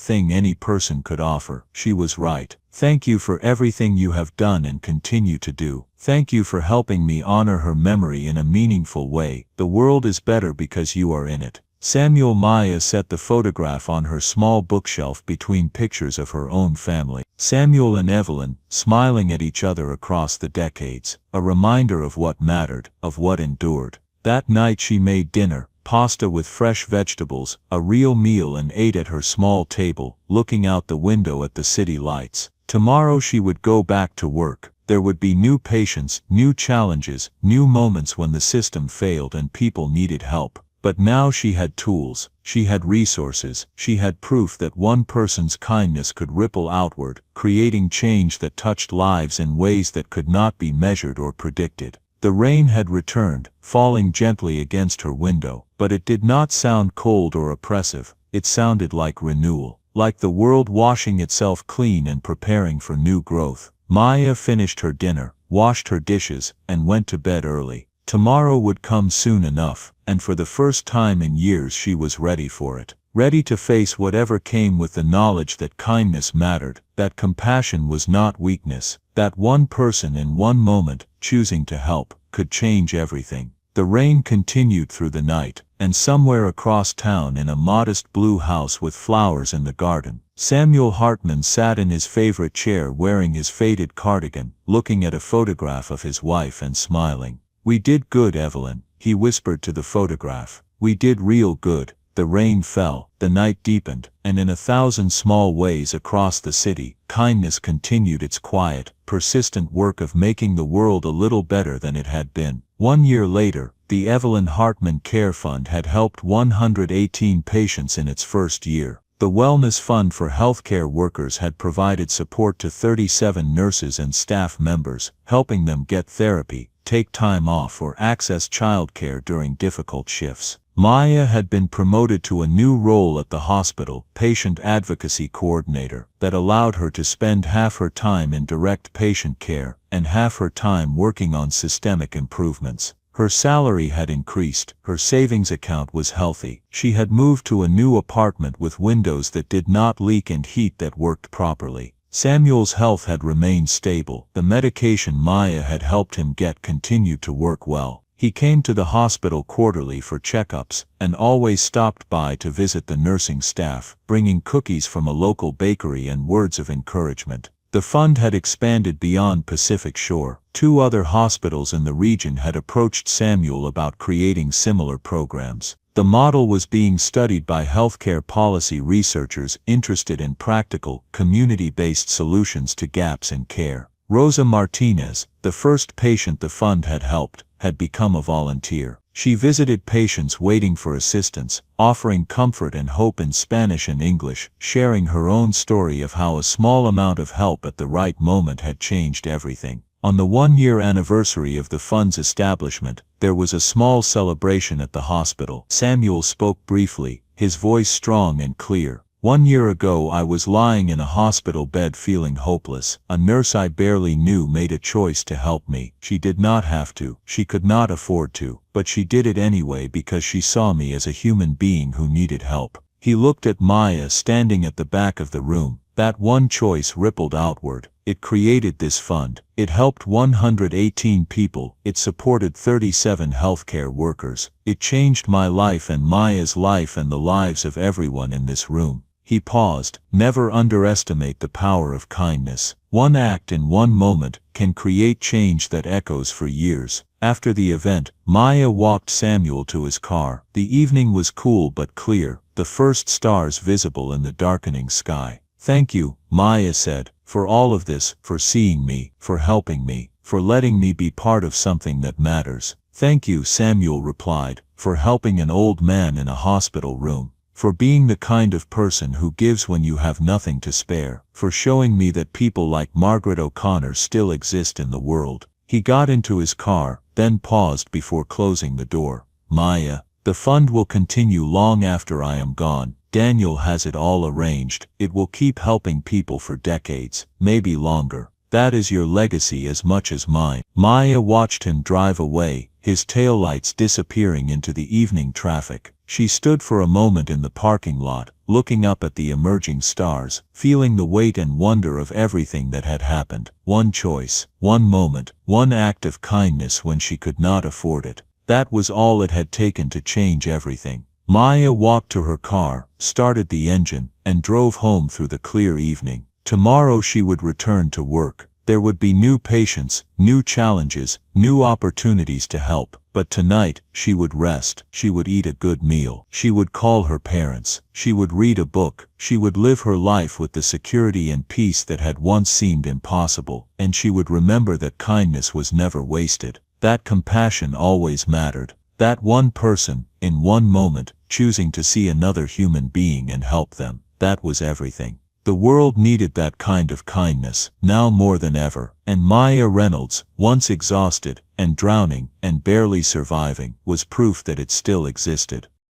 Speaker 2: thing any person could offer. She was right. Thank you for everything you have done and continue to do. Thank you for helping me honor her memory in a meaningful way. The world is better because you are in it. Samuel. Maya set the photograph on her small bookshelf between pictures of her own family. Samuel and Evelyn, smiling at each other across the decades. A reminder of what mattered, of what endured. That night she made dinner. Pasta with fresh vegetables, a real meal, and ate at her small table, looking out the window at the city lights. Tomorrow she would go back to work. There would be new patients, new challenges, new moments when the system failed and people needed help. But now she had tools, she had resources, she had proof that one person's kindness could ripple outward, creating change that touched lives in ways that could not be measured or predicted. The rain had returned, falling gently against her window, but it did not sound cold or oppressive. It sounded like renewal, like the world washing itself clean and preparing for new growth. Maya finished her dinner, washed her dishes, and went to bed early. Tomorrow would come soon enough, and for the first time in years she was ready for it. Ready to face whatever came, with the knowledge that kindness mattered, that compassion was not weakness, that one person in one moment, choosing to help, could change everything. The rain continued through the night, and somewhere across town, in a modest blue house with flowers in the garden, Samuel Hartman sat in his favorite chair wearing his faded cardigan, looking at a photograph of his wife and smiling. "We did good, Evelyn," he whispered to the photograph. "We did real good." The rain fell, the night deepened, and in 1,000 small ways across the city, kindness continued its quiet, persistent work of making the world a little better than it had been. 1 year later, the Evelyn Hartman Care Fund had helped 118 patients in its first year. The Wellness Fund for Healthcare Workers had provided support to 37 nurses and staff members, helping them get therapy, take time off, or access childcare during difficult shifts. Maya had been promoted to a new role at the hospital, patient advocacy coordinator, that allowed her to spend half her time in direct patient care and half her time working on systemic improvements. Her salary had increased, her savings account was healthy. She had moved to a new apartment with windows that did not leak and heat that worked properly. Samuel's health had remained stable. The medication Maya had helped him get continued to work well. He came to the hospital quarterly for checkups, and always stopped by to visit the nursing staff, bringing cookies from a local bakery and words of encouragement. The fund had expanded beyond Pacific Shore. 2 other hospitals in the region had approached Samuel about creating similar programs. The model was being studied by healthcare policy researchers interested in practical, community-based solutions to gaps in care. Rosa Martinez, the first patient the fund had helped, had become a volunteer. She visited patients waiting for assistance, offering comfort and hope in Spanish and English, sharing her own story of how a small amount of help at the right moment had changed everything. On the 1-year anniversary of the fund's establishment, there was a small celebration at the hospital. Samuel spoke briefly, his voice strong and clear. "1 year ago I was lying in a hospital bed feeling hopeless. A nurse I barely knew made a choice to help me. She did not have to, she could not afford to, but she did it anyway because she saw me as a human being who needed help." He looked at Maya standing at the back of the room. That one choice rippled outward. It created this fund. It helped 118 people. It supported 37 healthcare workers. It changed my life and Maya's life and the lives of everyone in this room. He paused. Never underestimate the power of kindness. One act in one moment can create change that echoes for years. After the event, Maya walked Samuel to his car. The evening was cool but clear, the first stars visible in the darkening sky. "Thank you," Maya said, "for all of this, for seeing me, for helping me, for letting me be part of something that matters." "Thank you," Samuel replied, "for helping an old man in a hospital room. For being the kind of person who gives when you have nothing to spare. For showing me that people like Margaret O'Connor still exist in the world." He got into his car, then paused before closing the door. "Maya, the fund will continue long after I am gone. Daniel has it all arranged. It will keep helping people for decades, maybe longer. That is your legacy as much as mine." Maya watched him drive away, his taillights disappearing into the evening traffic. She stood for a moment in the parking lot, looking up at the emerging stars, feeling the weight and wonder of everything that had happened. One choice, one moment, one act of kindness when she could not afford it. That was all it had taken to change everything. Maya walked to her car, started the engine, and drove home through the clear evening. Tomorrow she would return to work. There would be new patients, new challenges, new opportunities to help. But tonight, she would rest. She would eat a good meal. She would call her parents. She would read a book. She would live her life with the security and peace that had once seemed impossible. And she would remember that kindness was never wasted. That compassion always mattered. That one person, in one moment, choosing to see another human being and help them, that was everything. The world needed that kind of kindness, now more than ever, and Maya Reynolds, once exhausted, and drowning, and barely surviving, was proof that it still existed.